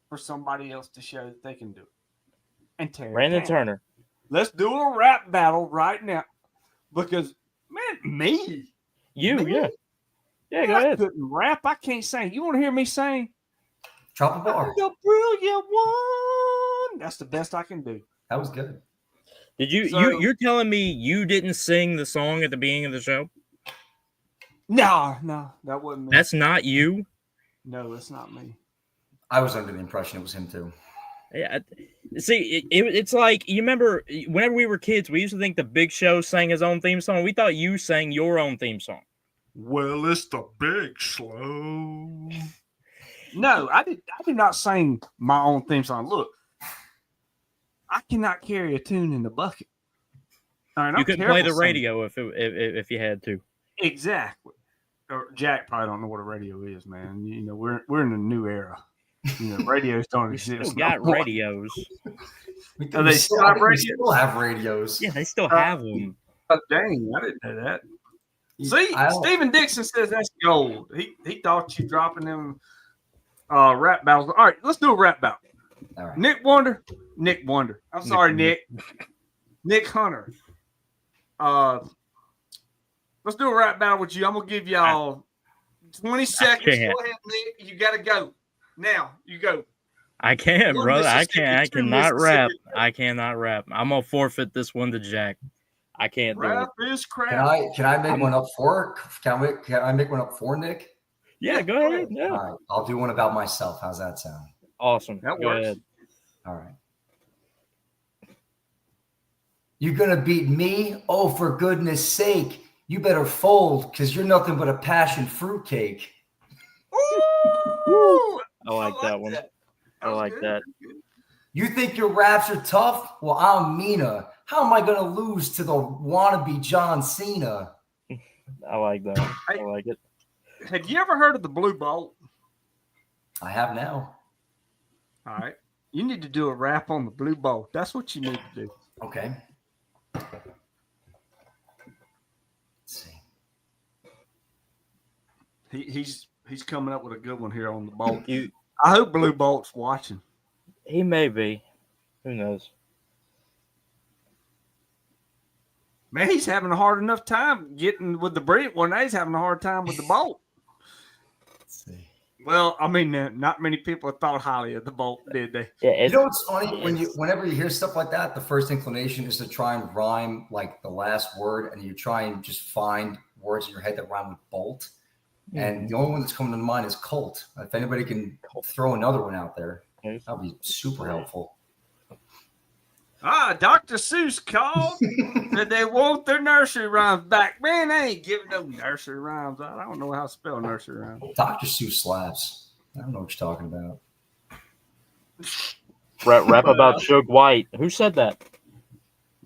for somebody else to show that they can do it. And Terry Brandon Tanner. Turner. Let's do a rap battle right now, because man, me, You, Me? yeah. Go I ahead. couldn't rap. I can't sing. You want to hear me sing? Drop a bar. I'm the brilliant one. That's the best I can do. That was good. Did you? So- You're telling me you didn't sing the song at the beginning of the show? No, that wasn't me. That's not you. No, it's not me. I was under the impression it was him too. Yeah. See, it's like you remember whenever we were kids, we used to think the Big Show sang his own theme song. We thought you sang your own theme song. Well, it's the Big Slow. No, I did not sing my own theme song. Look, I cannot carry a tune in the bucket. All right, You I'm could terrible play the singer. radio if you had to. Exactly. Or Jack probably don't know what a radio is, man. You know, we're in a new era. You know, radios don't We exist. still got no more. radios. Are they still have we radios? still have radios. Yeah, they still have them. Oh, dang, I didn't know that. See, Stephen Dixon says that's gold. He thought you dropping them rap battles. All right, let's do a rap battle. All right. Nick Wonder. I'm sorry, Nick. Nick Hunter. Let's do a rap battle with you. I'm gonna give y'all 20 seconds. Go can't. ahead, Nick. You gotta go. Now, you go. I can't, One brother. I Mississippi, can't. I two cannot rap. Mississippi. I cannot rap. I'm gonna forfeit this one to Jack. I can't do it. Rap is crap. Can I make one up for? Can I make one up for Nick? Yeah, go ahead. Yeah, All right. I'll do one about myself. How's that sound? awesome. That Go works. ahead. All right. You're gonna beat me? Oh, for goodness sake. You better fold because you're nothing but a passion fruitcake. Ooh, I like that one. I was like good. that. You think your raps are tough? Well, I'm Mina. How am I gonna lose to the wannabe John Cena? I like that. I like it. Have you ever heard of the Blue Bolt? I have now. All right. You need to do a rap on the Blue Bolt. That's what you need to do. Okay. Let's see. He's coming up with a good one here on the Bolt. You, I hope Blue Bolt's watching. he may be. Who knows? Man, he's having a hard enough time getting with the Brilliant one. Now he's having a hard time with the Bolt. Let's see. Well, I mean, not many people thought highly of the Bolt, did they? Yeah, You know what's funny? Whenever you hear stuff like that, the first inclination is to try and rhyme like the last word, and you try and just find words in your head that rhyme with bolt. And the only one that's coming to mind is Colt. If anybody can throw another one out there, that'd be super helpful. Dr. Seuss called. Said they want their nursery rhymes back. Man, they ain't giving no nursery rhymes. I don't know how to spell nursery rhymes. Dr. Seuss slaps. I don't know what you're talking about. rap about Suge White. Who said that?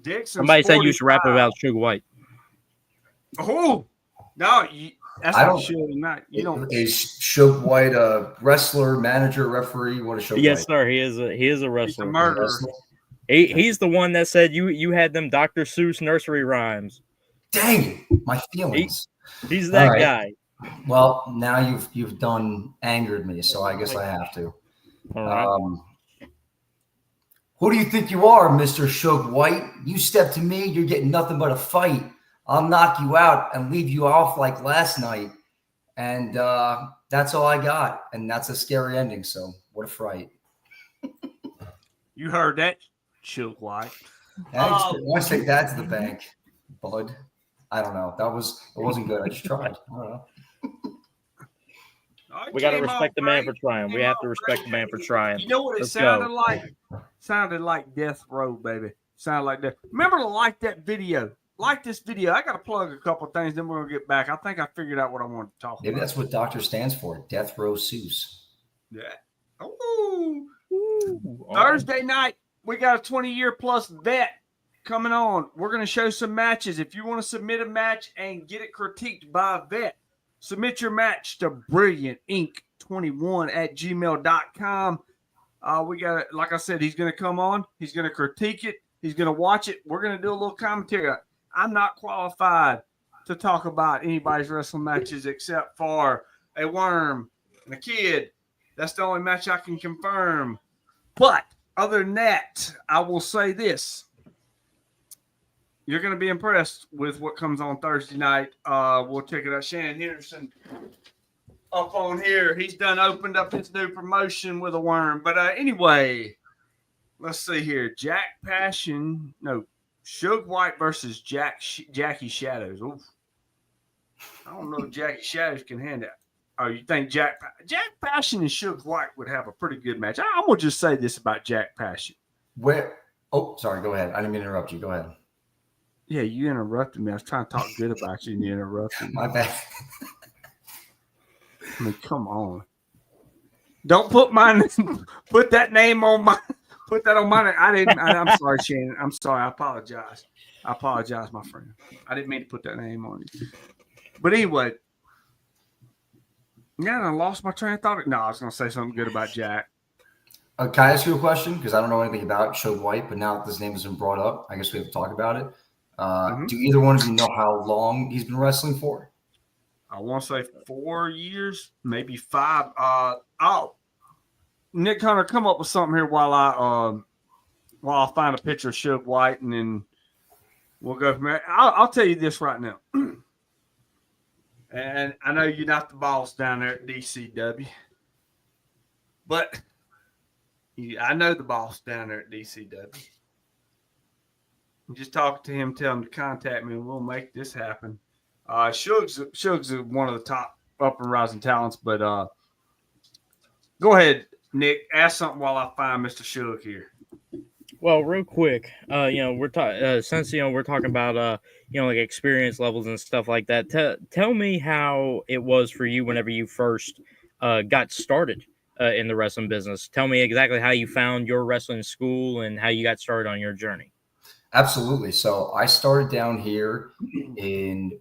Dixon. Somebody said you should rap about Suge White. Oh, no, that's I not don't- sure. Not you don't. Is Suge White a wrestler, manager, referee? What is Suge Yes, White? sir. He is a He's a wrestler. murderer. He's the one that said you had them Dr. Seuss nursery rhymes. Dang it, my feelings. He's that All right. guy. Well, now you've done angered me, so I guess I have to. All right. Who do you think you are, Mr. Suge White? You step to me, you're getting nothing but a fight. I'll knock you out and leave you off like last night. And that's all I got. And that's a scary ending. So what a fright. You heard that, Suge White. I want to take that to the bank, bud. I don't know. It wasn't good. I just tried. I don't know. Oh, it We got to came respect out the man great. for trying. We Came have out to respect great. the man for trying. You know what it Let's sounded go. like? Sounded like Death Row, baby. Sounded like that. Remember to like that video. Like this video. I got to plug a couple of things, then we're going to get back. I think I figured out what I want to talk Maybe about. that's what Doctor stands for. Death Row Seuss. Yeah. Ooh. Ooh, Thursday night, we got a 20-year plus vet coming on. We're going to show some matches. If you want to submit a match and get it critiqued by a vet, submit your match to brilliantinc21@gmail.com. We got, like I said, he's going to come on. He's going to critique it. He's going to watch it. We're going to do a little commentary. I'm not qualified to talk about anybody's wrestling matches except for a worm and a kid. That's the only match I can confirm. But other than that, I will say this. You're going to be impressed with what comes on Thursday night. We'll check it out. Shannon Henderson up on here. He's opened up his new promotion with a worm. But anyway, let's see here. Suge White versus Jackie Shadows. Oof. I don't know if Jackie Shadows can handle it. Oh, you think Jack Passion and Suge White would have a pretty good match? I'm going to just say this about Jack Passion. Oh, sorry. Go ahead. I didn't mean to interrupt you. Go ahead. Yeah, you interrupted me. I was trying to talk good about you, and you interrupted me. My bad. I mean, come on. Don't put that name on my. Put that on my name. I'm sorry, Shannon. I'm sorry. I apologize. My friend. I didn't mean to put that name on you. But anyway, I lost my train of thought. No, I was going to say something good about Jack. Can I ask you a question? Because I don't know anything about Suge White, but now that this name has been brought up, I guess we have to talk about it. Do either one of you know how long he's been wrestling for? I want to say 4 years, maybe 5. Nick Hunter, come up with something here while I find a picture of Suge White, and then we'll go from there. I'll tell you this right now, and I know you're not the boss down there at DCW, but I know the boss down there at DCW. Just talk to him, tell him to contact me, and we'll make this happen. Suge's one of the top up and rising talents, but go ahead, Nick. Ask something while I find Mr. Suge here. Well, real quick, we're talking since we're talking about like experience levels and stuff like that. Tell me how it was for you whenever you first got started in the wrestling business. Tell me exactly how you found your wrestling school and how you got started on your journey. Absolutely. So I started down here when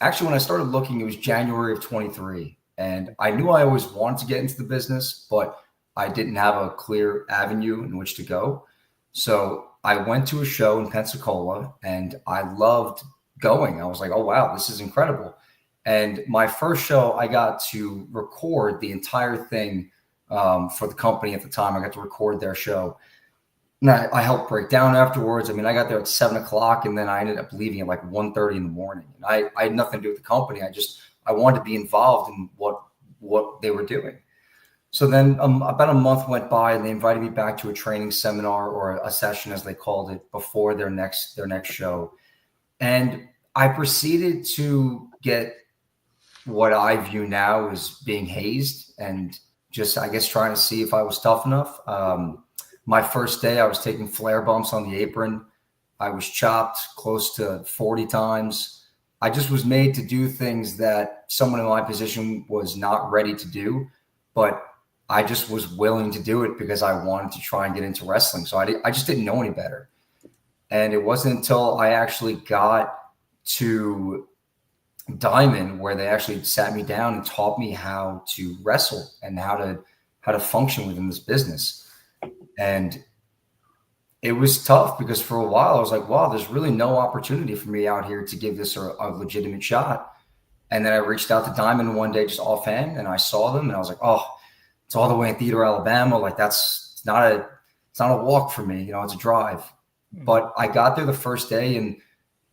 I started looking, it was January of 23. And I knew I always wanted to get into the business, but I didn't have a clear avenue in which to go. So I went to a show in Pensacola and I loved going. I was like, oh, wow, this is incredible. And my first show, I got to record the entire thing for the company at the time. I got to record their show. And I helped break down afterwards. I mean, I got there at 7 o'clock and then I ended up leaving at like 1:30 in the morning. And I had nothing to do with the company. I wanted to be involved in what they were doing. So then about a month went by and they invited me back to a training seminar or a session, as they called it, before their next show. And I proceeded to get what I view now as being hazed and just, I guess, trying to see if I was tough enough. My first day, I was taking flare bumps on the apron. I was chopped close to 40 times. I just was made to do things that someone in my position was not ready to do, but I just was willing to do it because I wanted to try and get into wrestling. So I just didn't know any better. And it wasn't until I actually got to Diamond where they actually sat me down and taught me how to wrestle and how to function within this business. And it was tough because for a while I was like, wow, there's really no opportunity for me out here to give this a legitimate shot. And then I reached out to Diamond one day just offhand and I saw them and I was like, oh, it's all the way in Theodore, Alabama. Like it's not a walk for me, it's a drive. Mm-hmm. But I got there the first day, and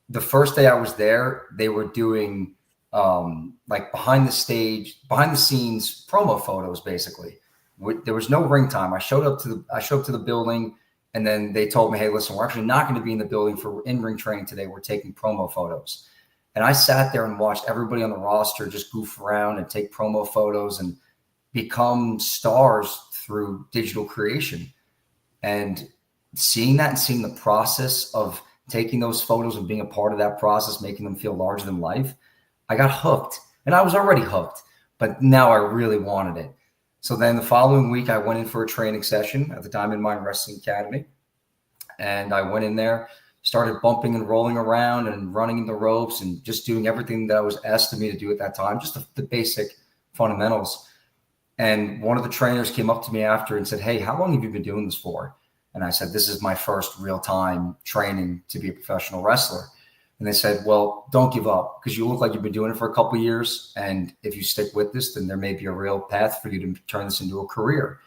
the first day I was there, they were doing like behind the scenes promo photos, basically. There was no ring time. I showed up to the building, and then they told me, hey, listen, we're actually not going to be in the building for in-ring training today. We're taking promo photos. And I sat there and watched everybody on the roster just goof around and take promo photos and become stars through digital creation. And seeing that and seeing the process of taking those photos and being a part of that process, making them feel larger than life, I got hooked. And I was already hooked, but now I really wanted it. So then the following week, I went in for a training session at the Diamond Mine Wrestling Academy. And I went in there, started bumping and rolling around and running the ropes and just doing everything that was asked of me to do at that time, just the basic fundamentals. And one of the trainers came up to me after and said, "Hey, how long have you been doing this for?" And I said, "This is my first real time training to be a professional wrestler." And they said, "Well, don't give up, because you look like you've been doing it for a couple of years. And if you stick with this, then there may be a real path for you to turn this into a career."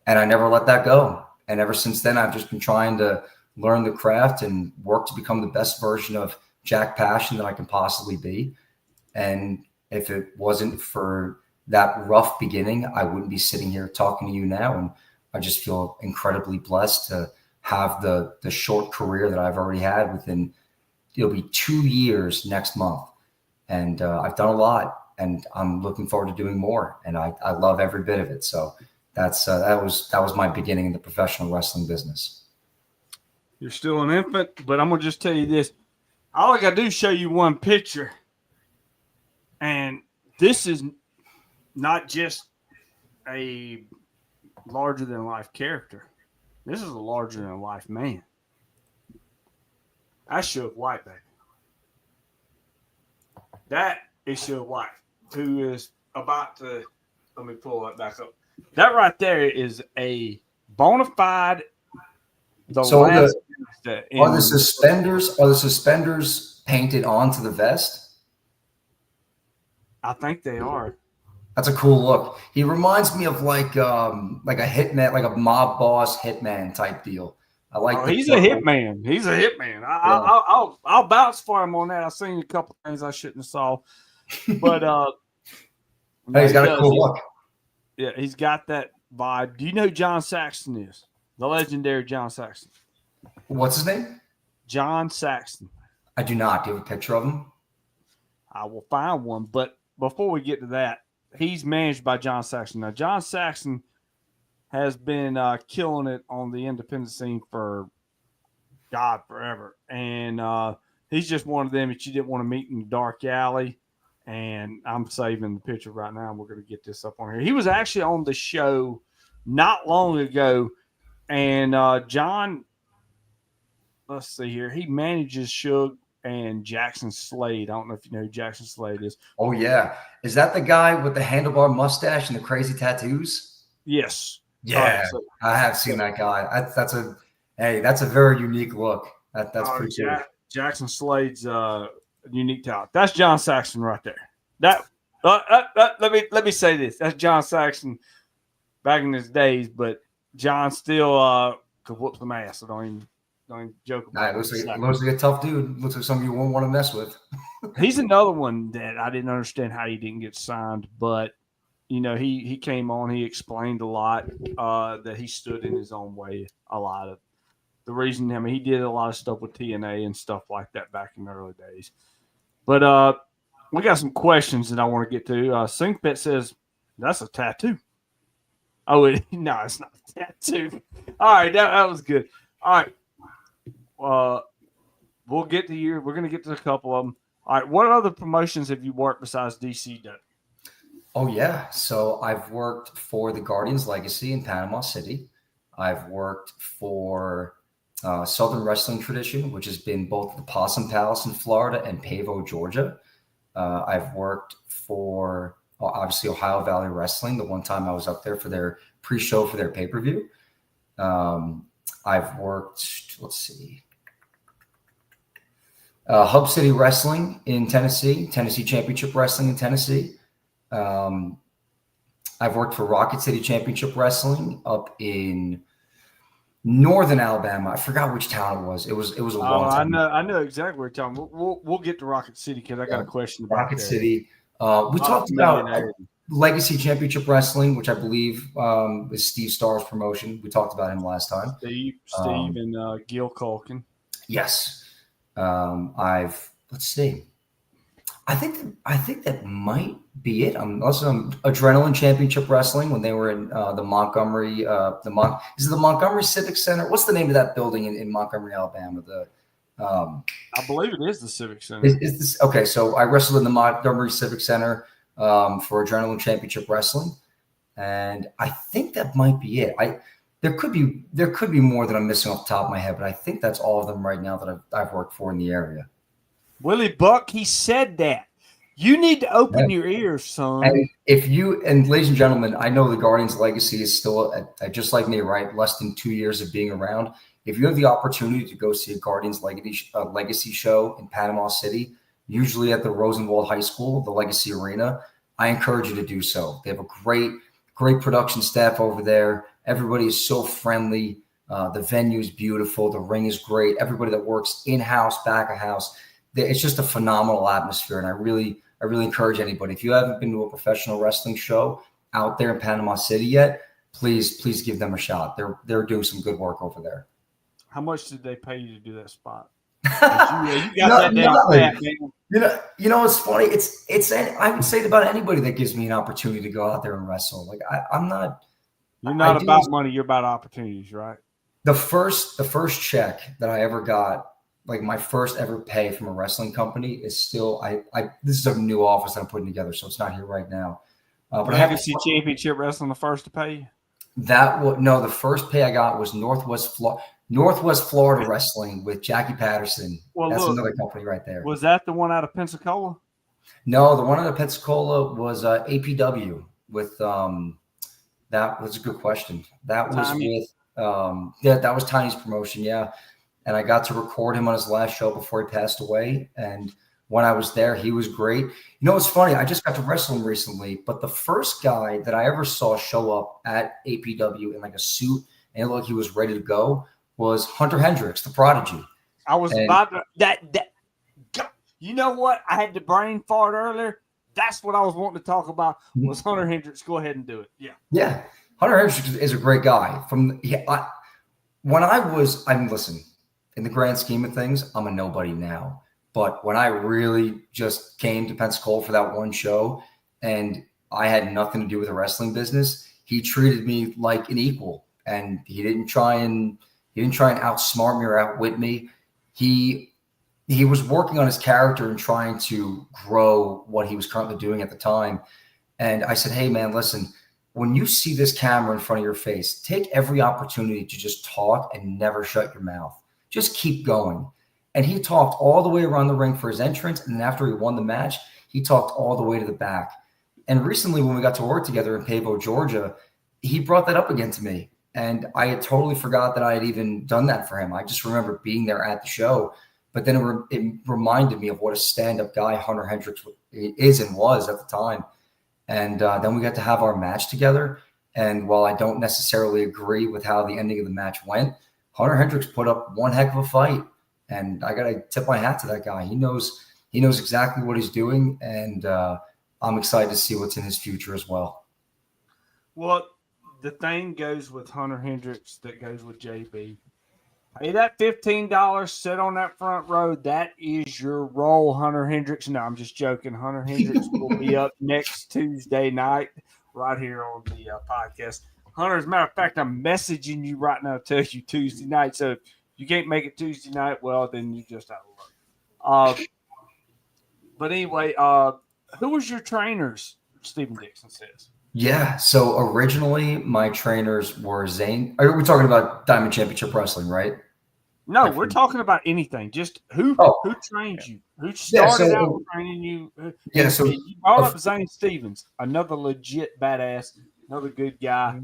And I never let that go. And ever since then, I've just been trying to learn the craft and work to become the best version of Jack Passion that I can possibly be. And if it wasn't for that rough beginning, I wouldn't be sitting here talking to you now. And I just feel incredibly blessed to have the short career that I've already had within, it'll be 2 years next month. And I've done a lot, and I'm looking forward to doing more. And I love every bit of it. So that was my beginning in the professional wrestling business. You're still an infant, but I'm going to just tell you this. All I got to do is show you one picture. And this is not just a larger-than-life character. This is a larger-than-life man. That's Suge White, baby. That is Suge White, who is about to – let me pull that back up. That right there is a bona fide – Are the suspenders painted onto the vest? I think they are. That's a cool look. He reminds me of like a hitman, like a mob boss hitman type deal. I like. Oh, he's a hitman. He's a hitman. I'll bounce for him on that. I've seen a couple things I shouldn't have saw, but hey, he's got a cool look. Yeah, he's got that vibe. Do you know who John Saxon is? The legendary John Saxon. What's his name? John Saxon. I do not. Do you have a picture of him? I will find one, but before we get to that, he's managed by John Saxon. Now, John Saxon has been killing it on the independent scene for forever. And he's just one of them that you didn't want to meet in the dark alley. And I'm saving the picture right now. We're going to get this up on here. He was actually on the show not long ago. And John, let's see here. He manages Suge and Jackson Slade. I don't know if you know who Jackson Slade is. Oh, yeah. Is that the guy with the handlebar mustache and the crazy tattoos? Yes. Yeah, I have seen that guy. That's a very unique look. That's pretty cool. Jackson Slade's unique talent. That's John Saxon right there. That let me say this. That's John Saxon back in his days, but John still could whoop some ass. So don't even joke about it. Looks like a tough dude. Looks like something you won't want to mess with. He's another one that I didn't understand how he didn't get signed, but you know, he came on, he explained a lot that he stood in his own way a lot of the reason. I mean, he did a lot of stuff with TNA and stuff like that back in the early days. But we got some questions that I want to get to. Syncpet says, that's a tattoo. Oh, no, it's not a tattoo. All right, that was good. All right. We'll get to you. We're going to get to a couple of them. All right, what other promotions have you worked besides DCW? Oh, yeah. So I've worked for the Guardians Legacy in Panama City. I've worked for Southern Wrestling Tradition, which has been both the Possum Palace in Florida and Pavo, Georgia. I've worked for, obviously, Ohio Valley Wrestling. The one time I was up there for their pre-show for their pay-per-view. I've worked, let's see, Hub City Wrestling in Tennessee, Tennessee Championship Wrestling in Tennessee. I've worked for Rocket City Championship Wrestling up in northern Alabama. I forgot which town it was. It was a long time. I know exactly where you're talking. We'll get to Rocket City because I got a question about Rocket City. We talked about Legacy Championship Wrestling, which I believe is Steve Starr's promotion. We talked about him last time. Steve and Gil Culkin. Yes. Let's see. I think that might be it. I'm also Adrenaline Championship Wrestling when they were in the Montgomery, is it the Montgomery Civic Center? What's the name of that building in Montgomery, Alabama? I believe it is the Civic Center. Is this okay? So I wrestled in the Montgomery Civic Center for Adrenaline Championship Wrestling, and I think that might be it. There could be more that I'm missing off the top of my head, but I think that's all of them right now that I've worked for in the area. Willie Buck, he said that. You need to open your ears, son. And ladies and gentlemen, I know the Guardians legacy is still just like me, right? Less than 2 years of being around. If you have the opportunity to go see a Guardians legacy show in Panama City, usually at the Rosenwald High School, the Legacy Arena, I encourage you to do so. They have a great production staff over there. Everybody is so friendly. The venue is beautiful. The ring is great. Everybody that works in-house, back of house, it's just a phenomenal atmosphere. And I really encourage anybody, if you haven't been to a professional wrestling show out there in Panama City yet, please give them a shot. They're doing some good work over there. How much did they pay you to do that spot? You got that down pat, man. You know, it's funny. It's I would say about anybody that gives me an opportunity to go out there and wrestle. Like I'm not. You're not about money. You're about opportunities, right? The first check that I ever got, like my first ever pay from a wrestling company, is still this is a new office that I'm putting together, so it's not here right now. But Legacy Championship Wrestling, the first to pay you? The first pay I got was Northwest Florida Wrestling with Jackie Patterson. Well, that's another company right there. Was that the one out of Pensacola? No, the one out of Pensacola was APW with that was a good question. That was with that was Tiny's promotion, yeah. And I got to record him on his last show before he passed away. And when I was there, he was great. You know, it's funny. I just got to wrestle him recently, but the first guy that I ever saw show up at APW in like a suit and look, he was ready to go, was Hunter Hendricks, the Prodigy. I was about to that. You know what? I had the brain fart earlier. That's what I was wanting to talk about. Was Hunter Hendricks? Go ahead and do it. Yeah. Hunter Hendricks is a great guy. Listen, in the grand scheme of things, I'm a nobody now. But when I really just came to Pensacola for that one show and I had nothing to do with the wrestling business, he treated me like an equal. And he didn't try and outsmart me or outwit me. He was working on his character and trying to grow what he was currently doing at the time. And I said, hey, man, listen, when you see this camera in front of your face, take every opportunity to just talk and never shut your mouth. Just keep going. And he talked all the way around the ring for his entrance. And then after he won the match, he talked all the way to the back. And recently when we got to work together in Pavo, Georgia, he brought that up again to me. And I had totally forgot that I had even done that for him. I just remember being there at the show. But then it reminded me of what a stand-up guy Hunter Hendricks is and was at the time. And then we got to have our match together. And while I don't necessarily agree with how the ending of the match went, Hunter Hendricks put up one heck of a fight. And I got to tip my hat to that guy. He knows exactly what he's doing. And I'm excited to see what's in his future as well. Well, the thing goes with Hunter Hendricks that goes with JB. Pay that $15, sit on that front row. That is your role, Hunter Hendricks. No, I'm just joking. Hunter Hendricks will be up next Tuesday night right here on the podcast. Hunter, as a matter of fact, I'm messaging you right now to tell you Tuesday night. So if you can't make it Tuesday night, well, then you just out of luck. But anyway, who was your trainers? Stephen Dixon says. Yeah. So originally my trainers were Zane. Are we talking about Diamond Championship Wrestling, right? No, we're talking about anything. Just who trained you? Who started out training you? So you brought up Zane Stevens, another legit badass, another good guy.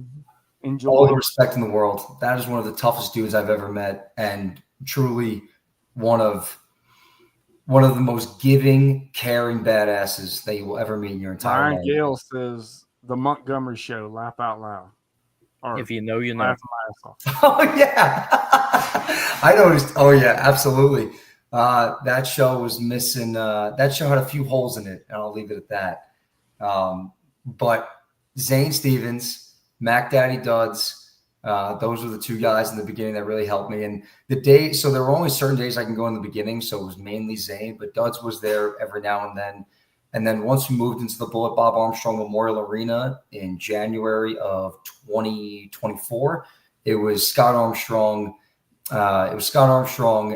Enjoy. All the respect in the world. That is one of the toughest dudes I've ever met, and truly one of the most giving, caring badasses that you will ever meet in your entire life. Ryan Gale says the Montgomery Show. Laugh out loud. Or if you know, you know. Oh yeah, I noticed. Oh yeah, absolutely. That show was missing. That show had a few holes in it, and I'll leave it at that. But Zane Stevens, Mac Daddy Duds, those were the two guys in the beginning that really helped me. And so there were only certain days I can go in the beginning, so it was mainly Zane, but Duds was there every now and then. And then once we moved into the Bullet Bob Armstrong Memorial Arena in January of 2024, it was Scott Armstrong.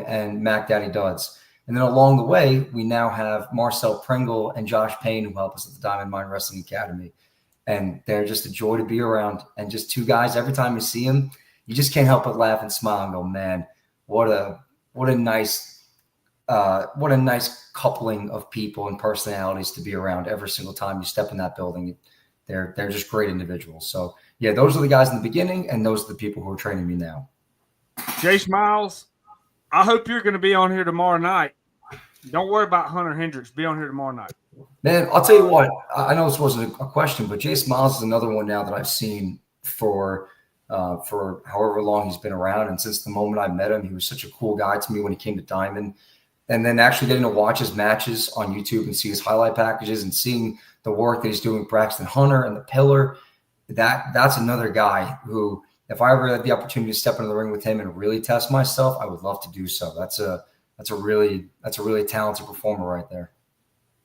And Mac Daddy Duds. And then along the way, we now have Marcel Pringle and Josh Payne who help us at the Diamond Mine Wrestling Academy. And they're just a joy to be around. And just two guys, every time you see them, you just can't help but laugh and smile and go, man, what a nice what a nice coupling of people and personalities to be around every single time you step in that building. They're just great individuals. So yeah, those are the guys in the beginning, and those are the people who are training me now. Jace Miles, I hope you're going to be on here tomorrow night. Don't worry about Hunter Hendricks. Be on here tomorrow night. Man, I'll tell you what. I know this wasn't a question, but Jace Miles is another one now that I've seen for however long he's been around, and since the moment I met him, he was such a cool guy to me when he came to Diamond. And then actually getting to watch his matches on YouTube and see his highlight packages and seeing the work that he's doing with Braxton Hunter and the Pillar, that's another guy who, if I ever had the opportunity to step into the ring with him and really test myself, I would love to do so. That's a really talented performer right there.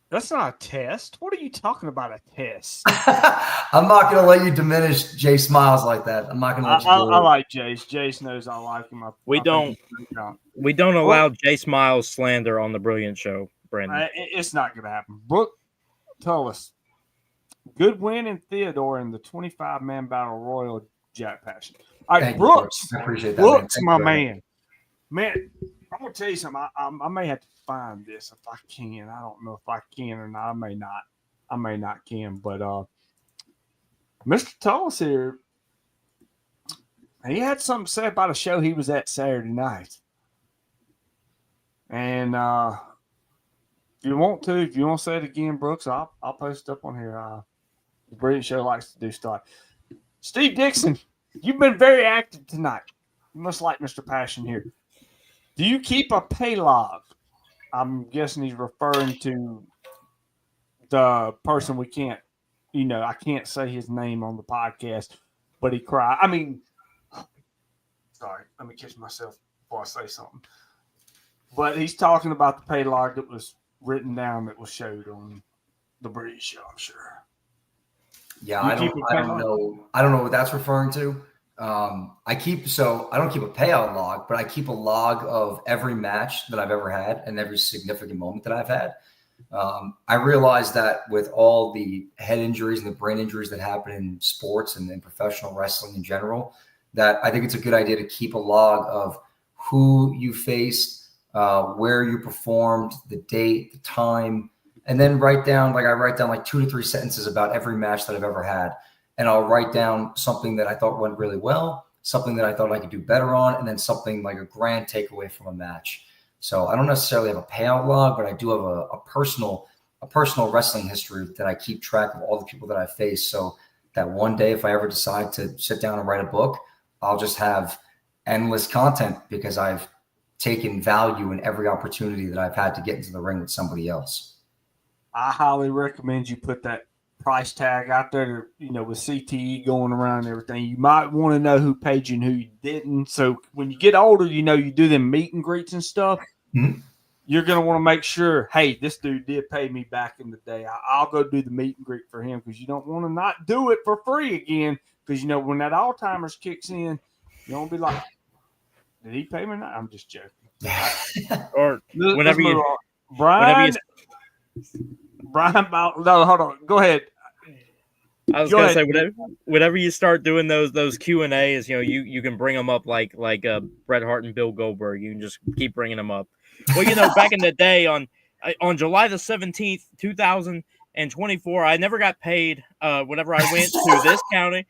That's not a test. What are you talking about, a test? I'm not going to let you diminish Jace Miles like that. I'm not going to let you do it. I like Jace. Jace knows I like him. We don't allow Jace Miles slander on the Brilliant Show, Brandon. It's not going to happen. Brooke Tullis, good win in Theodore in the 25-man battle royal, Jack Passion. All right, Brooks. I appreciate that. Brooks, my man. Man, I'm going to tell you something. I may have to find this if I can. I don't know if I can or not. I may not can. But Mr. Tullis here, he had something to say about a show he was at Saturday night. And if you want to say it again, Brooks, I'll post it up on here. The Brilliant Show likes to do stuff. Steve Dixon, you've been very active tonight. You must like Mr. Passion here. Do you keep a pay log? I'm guessing he's referring to the person we can't, I can't say his name on the podcast, but he cried. I mean, sorry, let me catch myself before I say something. But he's talking about the pay log that was written down that was showed on the British Show, I'm sure. Yeah, I don't know what that's referring to. I don't keep a payout log, but I keep a log of every match that I've ever had and every significant moment that I've had. I realize that with all the head injuries and the brain injuries that happen in sports and in professional wrestling in general, that I think it's a good idea to keep a log of who you faced, where you performed, the date, the time, and then I write down like 2 to 3 sentences about every match that I've ever had. And I'll write down something that I thought went really well, something that I thought I could do better on, and then something like a grand takeaway from a match. So I don't necessarily have a payout log, but I do have a personal wrestling history that I keep track of all the people that I face. So that one day, if I ever decide to sit down and write a book, I'll just have endless content because I've taken value in every opportunity that I've had to get into the ring with somebody else. I highly recommend you put that price tag out there, with CTE going around and everything. You might want to know who paid you and who you didn't. So when you get older, you do them meet and greets and stuff. Mm-hmm. You're going to want to make sure, hey, this dude did pay me back in the day. I'll go do the meet and greet for him, because you don't want to not do it for free again. Because, when that Alzheimer's kicks in, you don't be like, did he pay me? I'm just joking. Or whenever you – Brian, no, hold on. Go ahead. I was going to say, whenever you start doing those Q&As, you can bring them up like Bret Hart and Bill Goldberg. You can just keep bringing them up. Well, back in the day on July the 17th, 2024, I never got paid whenever I went to this county,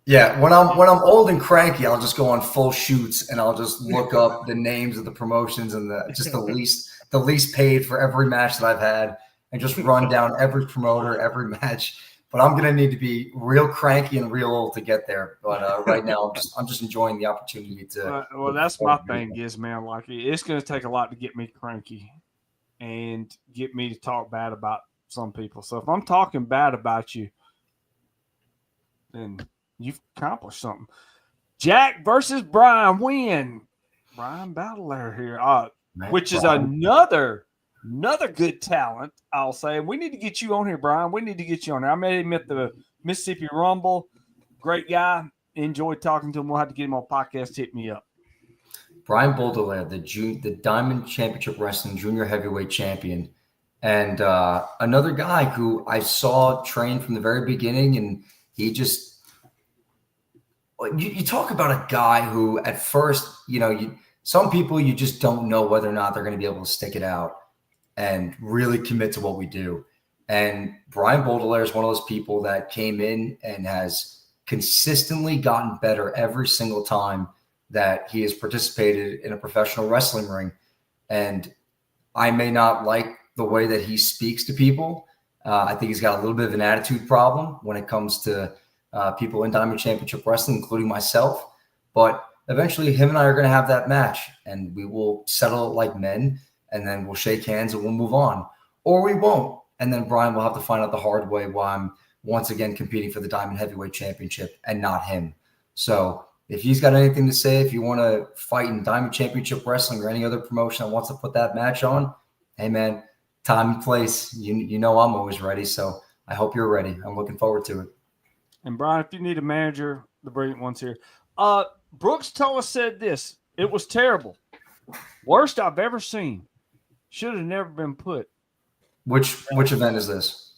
Yeah, when I'm old and cranky, I'll just go on full shoots and I'll just look up the names of the promotions and the least paid for every match that I've had, and just run down every promoter, every match. But I'm gonna need to be real cranky and real old to get there. But right now, I'm just enjoying the opportunity to. Well, that's my thing is, man. Like, it's gonna take a lot to get me cranky and get me to talk bad about some people. So if I'm talking bad about you, then you've accomplished something. Jack versus Brian win. Brian Battler here, which is another good talent, I'll say. We need to get you on here, Brian. We need to get you on here. I met him at the Mississippi Rumble. Great guy. Enjoyed talking to him. We'll have to get him on podcast. Hit me up. Brian Baudelaire, the Diamond Championship Wrestling Junior Heavyweight Champion, and another guy who I saw train from the very beginning, and he just – you talk about a guy who at first, some people you just don't know whether or not they're going to be able to stick it out and really commit to what we do. And Brian Baudelaire is one of those people that came in and has consistently gotten better every single time that he has participated in a professional wrestling ring. And I may not like the way that he speaks to people. I think he's got a little bit of an attitude problem when it comes to people in Diamond Championship Wrestling, including myself. But eventually him and I are going to have that match, and we will settle it like men, and then we'll shake hands and we'll move on. Or we won't. And then Brian will have to find out the hard way why I'm once again competing for the Diamond Heavyweight Championship and not him. So if he's got anything to say, if you want to fight in Diamond Championship Wrestling or any other promotion that wants to put that match on, hey, man, time and place. You know I'm always ready, so I hope you're ready. I'm looking forward to it. And Brian, if you need a manager, the brilliant one's here. Brooks Tullis said this. It was terrible. Worst I've ever seen. Should have never been put. Which event is this?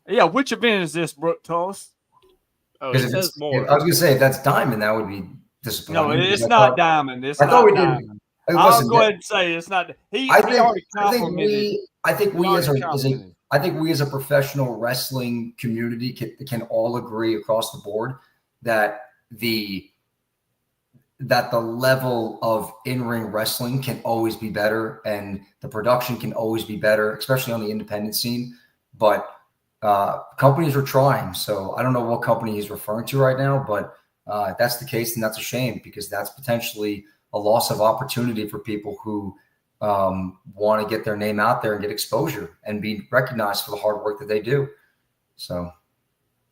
Yeah, which event is this, Brooks Tullis? Oh, it says more. I was going to say, if that's Diamond, that would be disappointing. No, it's not Diamond. It's I thought we Diamond. did. I'll go ahead and say it's not. I think we as a professional wrestling community can all agree across the board that the level of in-ring wrestling can always be better, and the production can always be better, especially on the independent scene. But companies are trying. So I don't know what company he's referring to right now, but if that's the case, then that's a shame, because that's potentially a loss of opportunity for people who want to get their name out there and get exposure and be recognized for the hard work that they do. So,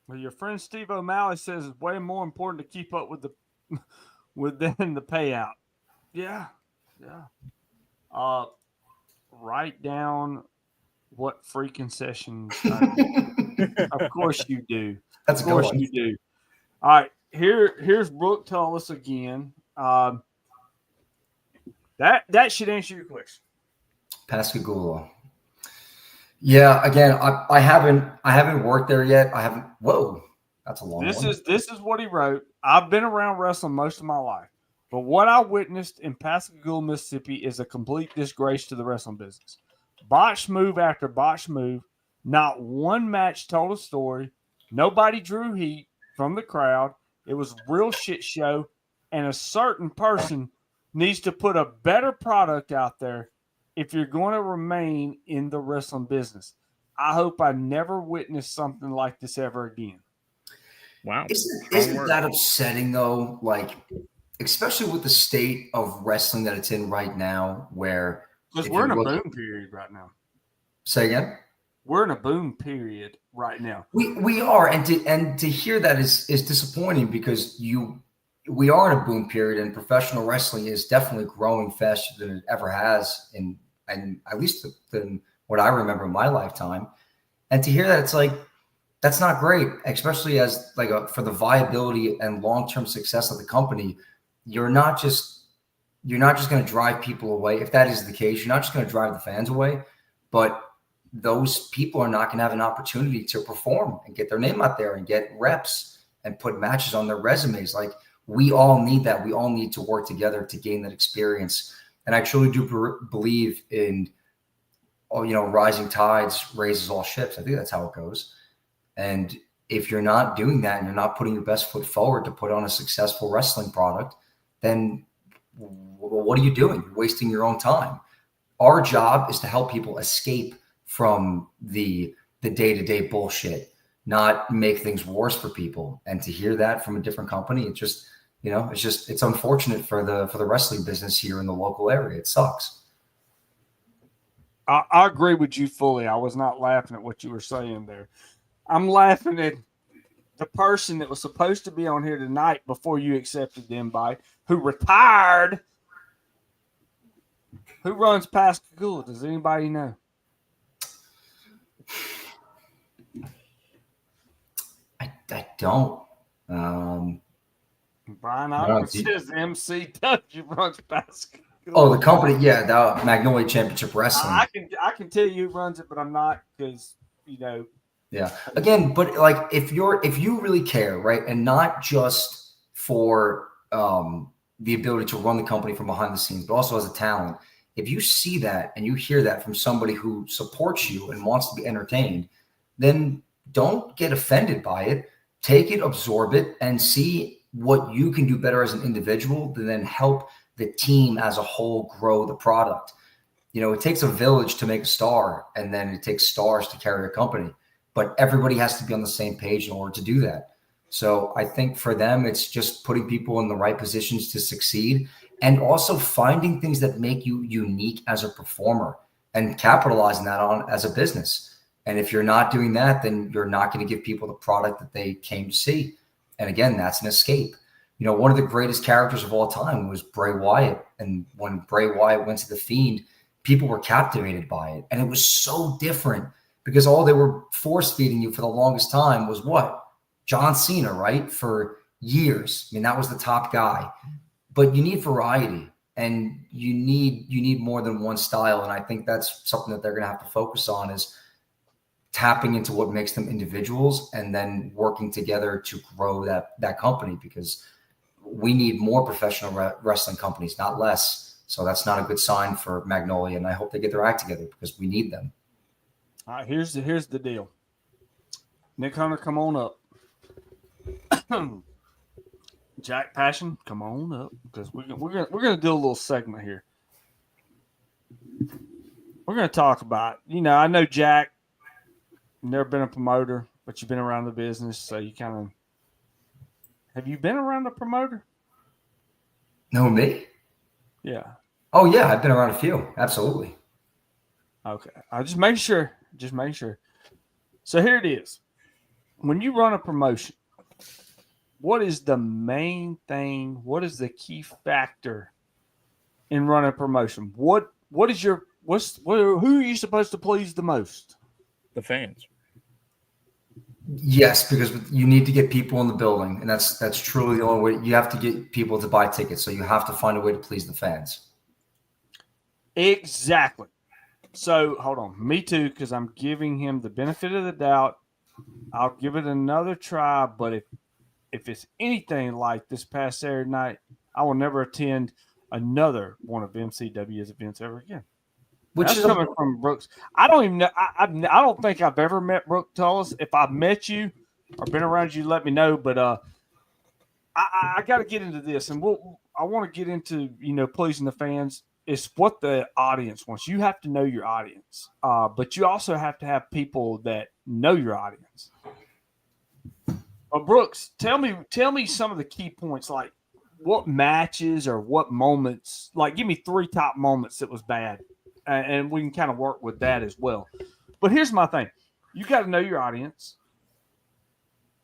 well, your friend Steve O'Malley says it's way more important to keep up with than the payout. Yeah. Write down what free concessions. Of course you do. That's of course you do. All right. Here's Brooke Tullis again. That should answer your question. Pascagoula. Yeah, again, I haven't worked there yet. I haven't. Whoa, that's a long one. This is what he wrote. I've been around wrestling most of my life, but what I witnessed in Pascagoula, Mississippi is a complete disgrace to the wrestling business. Botched move after botched move. Not one match told a story. Nobody drew heat from the crowd. It was a real shit show, and a certain person needs to put a better product out there if you're going to remain in the wrestling business. I hope I never witness something like this ever again. Wow. Isn't that upsetting, though? Like, especially with the state of wrestling that it's in right now, where because we're in a boom period right now. Say again? We're in a boom period right now. We are, and to hear that is disappointing, because we are in a boom period, and professional wrestling is definitely growing faster than it ever has, and at least than what I remember in my lifetime. And to hear that, it's like, that's not great, especially as for the viability and long-term success of the company. You're not just going to drive people away. If that is the case, you're not just going to drive the fans away, but those people are not going to have an opportunity to perform and get their name out there and get reps and put matches on their resumes. Like, we all need that. We all need to work together to gain that experience. And I truly do believe in, rising tides raises all ships. I think that's how it goes. And if you're not doing that and you're not putting your best foot forward to put on a successful wrestling product, then what are you doing? You're wasting your own time. Our job is to help people escape from the day-to-day bullshit, not make things worse for people. And to hear that from a different company, it's unfortunate for the wrestling business here in the local area. It sucks. I agree with you fully. I was not laughing at what you were saying there. I'm laughing at the person that was supposed to be on here tonight before you accepted the invite, who retired. Who runs Pascagoula? Does anybody know? I don't. Brian Ogden says MCW runs Pascagoula. Oh, the company, yeah, the Magnolia Championship Wrestling. I can tell you who runs it, but I'm not, because Yeah. Again, but like, if you really care, right, and not just for the ability to run the company from behind the scenes, but also as a talent. If you see that and you hear that from somebody who supports you and wants to be entertained, then don't get offended by it. Take it, absorb it, and see what you can do better as an individual to then help the team as a whole grow the product. You know, it takes a village to make a star, and then it takes stars to carry a company. But everybody has to be on the same page in order to do that. So I think for them, it's just putting people in the right positions to succeed, and also finding things that make you unique as a performer and capitalizing that on as a business. And if you're not doing that, then you're not going to give people the product that they came to see. And again, that's an escape. You know, one of the greatest characters of all time was Bray Wyatt. And when Bray Wyatt went to The Fiend, people were captivated by it. And it was so different because all they were force feeding you for the longest time was what? John Cena, right? For years. I mean, that was the top guy. But you need variety, and you need more than one style. And I think that's something that they're going to have to focus on, is tapping into what makes them individuals and then working together to grow that company, because we need more professional wrestling companies, not less. So that's not a good sign for Magnolia, and I hope they get their act together because we need them. All right, here's the deal. Nick Hunter, come on up. Jack Passion, come on up, because we're gonna do a little segment here. We're gonna talk about, you know, I know Jack, you've never been a promoter, but you've been around the business, so you kind of have you been around a promoter? No, me? Yeah. Oh yeah, I've been around a few. Absolutely. Okay. I just make sure. So here it is. When you run a promotion, what is the main thing? What is the key factor in running a promotion? Who are you supposed to please the most? The fans. Yes, because you need to get people in the building, and that's truly the only way. You have to get people to buy tickets, so you have to find a way to please the fans. Exactly. So hold on, me too, because I'm giving him the benefit of the doubt. I'll give it another try, but if it's anything like this past Saturday night, I will never attend another one of MCW's events ever again. Which That's is coming from Brooks. I don't even know. I don't think I've ever met Brooke Tullis. If I've met you or been around you, let me know. But I got to get into this, and I want to get into, you know, pleasing the fans. It's what the audience wants. You have to know your audience, but you also have to have people that know your audience. But Brooks, tell me some of the key points, like what matches or what moments. Like, give me 3 top moments that was bad, and we can kind of work with that as well. But here's my thing: you got to know your audience.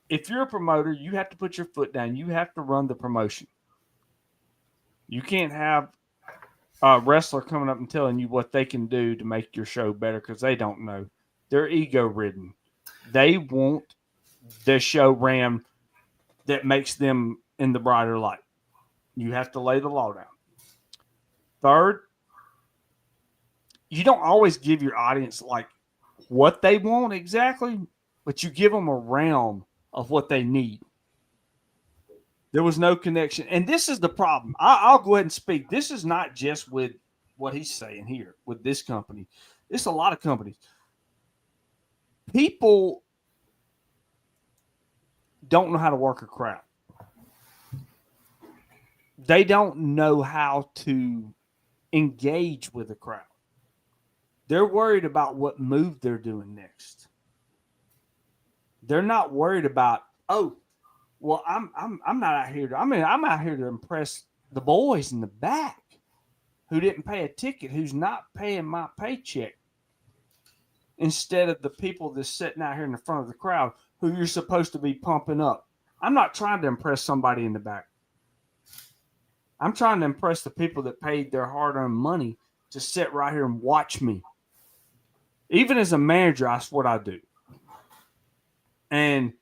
If you're a promoter, you have to put your foot down. You have to run the promotion. You can't have a wrestler coming up and telling you what they can do to make your show better, because they don't know. They're ego-ridden. They want the show ran that makes them in the brighter light. You have to lay the law down. Third, you don't always give your audience like what they want exactly, but you give them a realm of what they need. There was no connection. And this is the problem. I'll go ahead and speak. This is not just with what he's saying here with this company. It's a lot of companies. People don't know how to work a crowd. They don't know how to engage with a crowd. They're worried about what move they're doing next. They're not worried about, oh, well, I'm not out here. I'm out here to impress the boys in the back who didn't pay a ticket, who's not paying my paycheck, instead of the people that's sitting out here in the front of the crowd who you're supposed to be pumping up. I'm not trying to impress somebody in the back. I'm trying to impress the people that paid their hard-earned money to sit right here and watch me. Even as a manager, that's what I do. And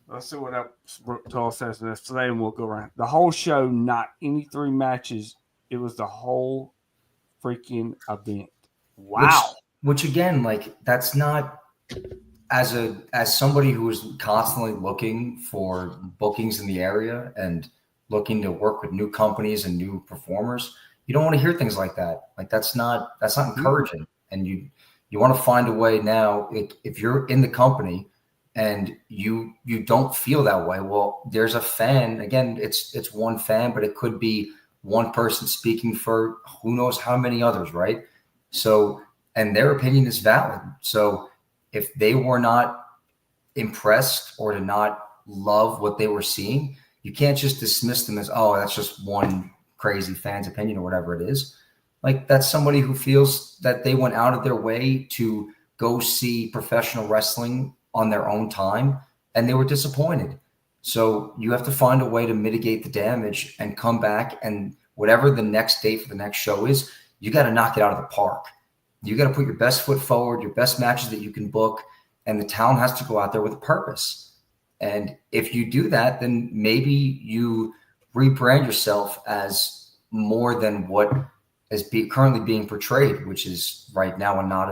let's see what else Brooke Tullis says today, and we'll go around. The whole show, not any 3 matches. It was the whole freaking event. Wow. Which again, like, that's not, as somebody who is constantly looking for bookings in the area and looking to work with new companies and new performers, you don't want to hear things like that. Like that's not encouraging. And you want to find a way now, if you're in the company and you don't feel that way, well, there's a fan. Again, it's one fan, but it could be one person speaking for who knows how many others, right? So, and their opinion is valid. So if they were not impressed or to not love what they were seeing, you can't just dismiss them as, oh, that's just one crazy fan's opinion or whatever it is. Like that's somebody who feels that they went out of their way to go see professional wrestling on their own time and they were disappointed. So you have to find a way to mitigate the damage and come back, and whatever the next date for the next show is, you got to knock it out of the park. You got to put your best foot forward, your best matches that you can book, and the talent has to go out there with a purpose. And if you do that, then maybe you rebrand yourself as more than what is currently being portrayed, which is right now not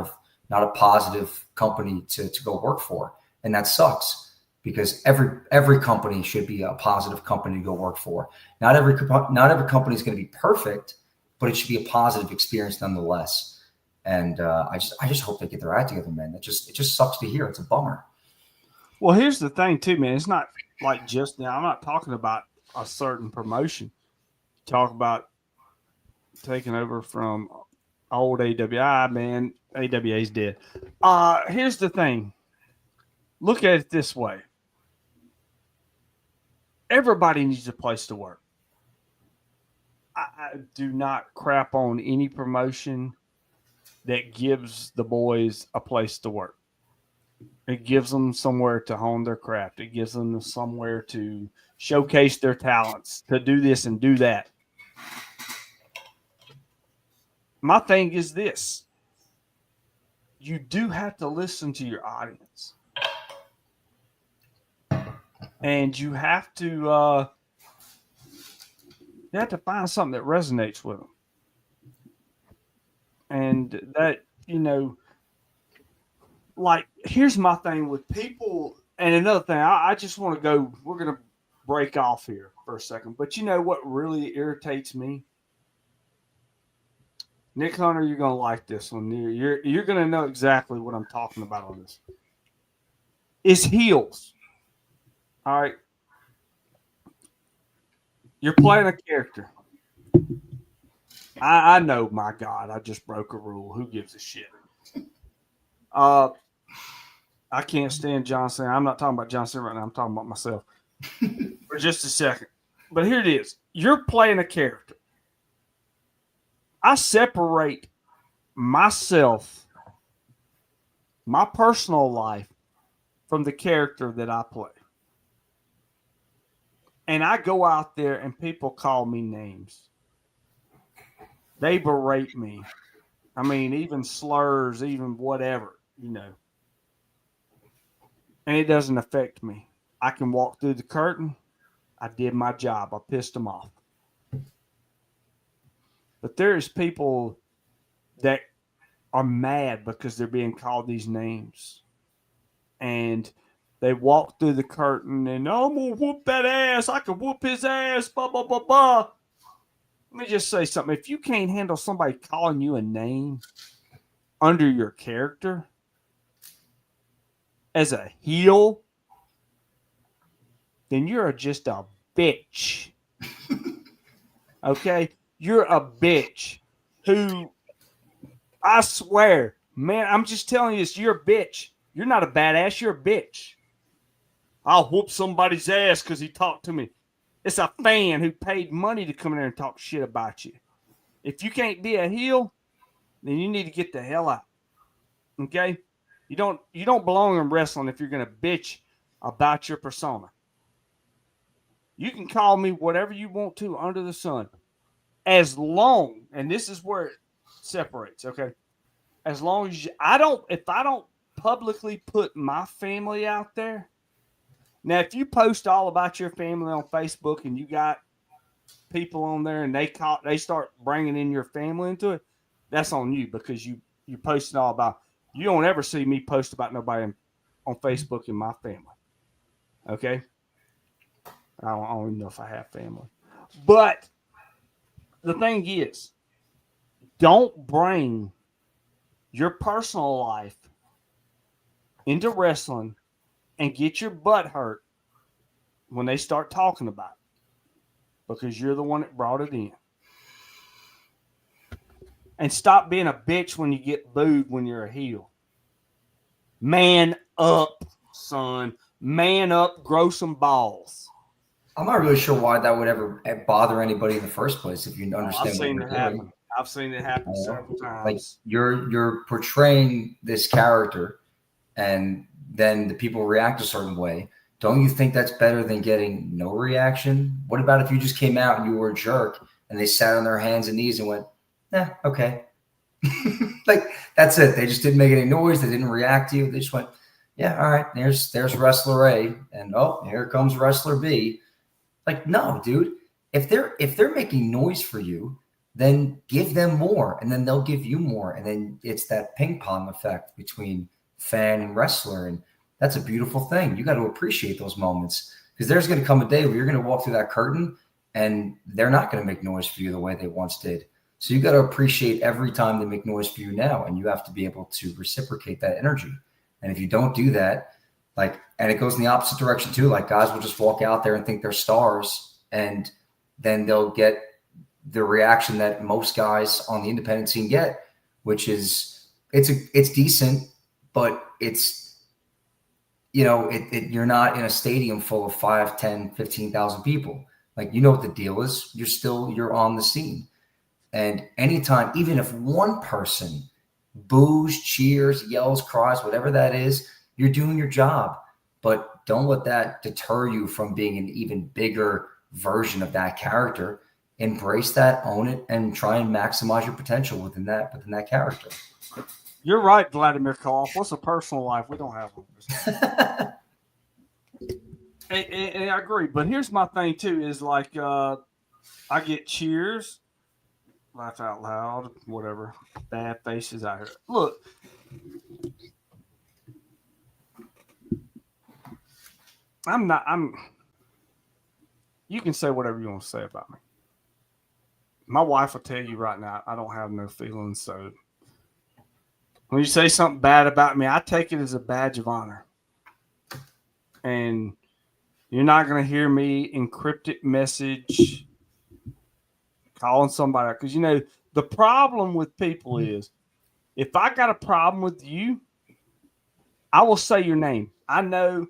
a positive company to go work for. And that sucks because every company should be a positive company to go work for. Not every company is going to be perfect, but it should be a positive experience nonetheless. And I just hope they get their act together, man. It just sucks to hear. It's a bummer. Well, here's the thing too, man. It's not like just now. I'm not talking about a certain promotion. Talk about taking over from old AWI, man. AWA's dead. Here's the thing. Look at it this way. Everybody needs a place to work. I do not crap on any promotion that gives the boys a place to work. It gives them somewhere to hone their craft. It gives them somewhere to showcase their talents, to do this and do that. My thing is this. You do have to listen to your audience. And you have to find something that resonates with them. And that, like, here's my thing with people. And another thing, I just want to go, we're going to break off here for a second. But you know what really irritates me? Nick Hunter, you're going to like this one. You're going to know exactly what I'm talking about on this. It's heels. All right. You're playing a character. I know, my God, I just broke a rule. Who gives a shit? I can't stand John Cena. I'm not talking about John Cena right now. I'm talking about myself for just a second. But here it is. You're playing a character. I separate myself, my personal life, from the character that I play. And I go out there and people call me names. They berate me. I mean, even slurs, even whatever, And it doesn't affect me. I can walk through the curtain. I did my job. I pissed them off. But there's people that are mad because they're being called these names. And they walk through the curtain and, I'm going to whoop that ass. I can whoop his ass, blah, blah, blah, blah. Let me just say something. If you can't handle somebody calling you a name under your character as a heel, then you're just a bitch. Okay? You're a bitch who, I swear, man, I'm just telling you this, you're a bitch. You're not a badass, you're a bitch. I'll whoop somebody's ass because he talked to me. It's a fan who paid money to come in there and talk shit about you. If you can't be a heel, then you need to get the hell out. Okay? You don't belong in wrestling if you're going to bitch about your persona. You can call me whatever you want to under the sun. As long, and this is where it separates, okay? As long as if I don't publicly put my family out there. Now, if you post all about your family on Facebook and you got people on there and they start bringing in your family into it, that's on you because you posted all about. You don't ever see me post about nobody on Facebook in my family. Okay? I don't even know if I have family. But the thing is, don't bring your personal life into wrestling and get your butt hurt when they start talking about it, because you're the one that brought it in. And stop being a bitch when you get booed when you're a heel. Man up, son. Man up, grow some balls. I'm not really sure why that would ever bother anybody in the first place. If you understand, I've seen what it you're happen. doing. I've seen it happen several times. Like you're portraying this character, and then the people react a certain way. Don't you think that's better than getting no reaction? What about if you just came out and you were a jerk and they sat on their hands and knees and went, okay. Like, that's it. They just didn't make any noise. They didn't react to you. They just went, yeah, all right, there's wrestler A, and here comes wrestler B. Like, no, dude. If they're making noise for you, then give them more, and then they'll give you more. And then it's that ping pong effect between fan and wrestler. And that's a beautiful thing. You got to appreciate those moments, because there's going to come a day where you're going to walk through that curtain and they're not going to make noise for you the way they once did. So you got to appreciate every time they make noise for you now, and you have to be able to reciprocate that energy. And if you don't do that, and it goes in the opposite direction too, like guys will just walk out there and think they're stars, and then they'll get the reaction that most guys on the independent scene get, which is it's decent, but it's, you're not in a stadium full of 5, 10, 15,000 people. Like, you know what the deal is. You're on the scene. And anytime, even if one person boos, cheers, yells, cries, whatever that is, you're doing your job. But don't let that deter you from being an even bigger version of that character. Embrace that, own it, and try and maximize your potential within that character. You're right, Vladimir Koff. What's a personal life? We don't have one. And I agree. But here's my thing, too, is like I get cheers, laugh out loud, whatever, bad faces out here. Look, you can say whatever you want to say about me. My wife will tell you right now, I don't have no feelings. So when you say something bad about me, I take it as a badge of honor. And you're not going to hear me encrypted message calling somebody out. Because, the problem with people is, if I got a problem with you, I will say your name. I know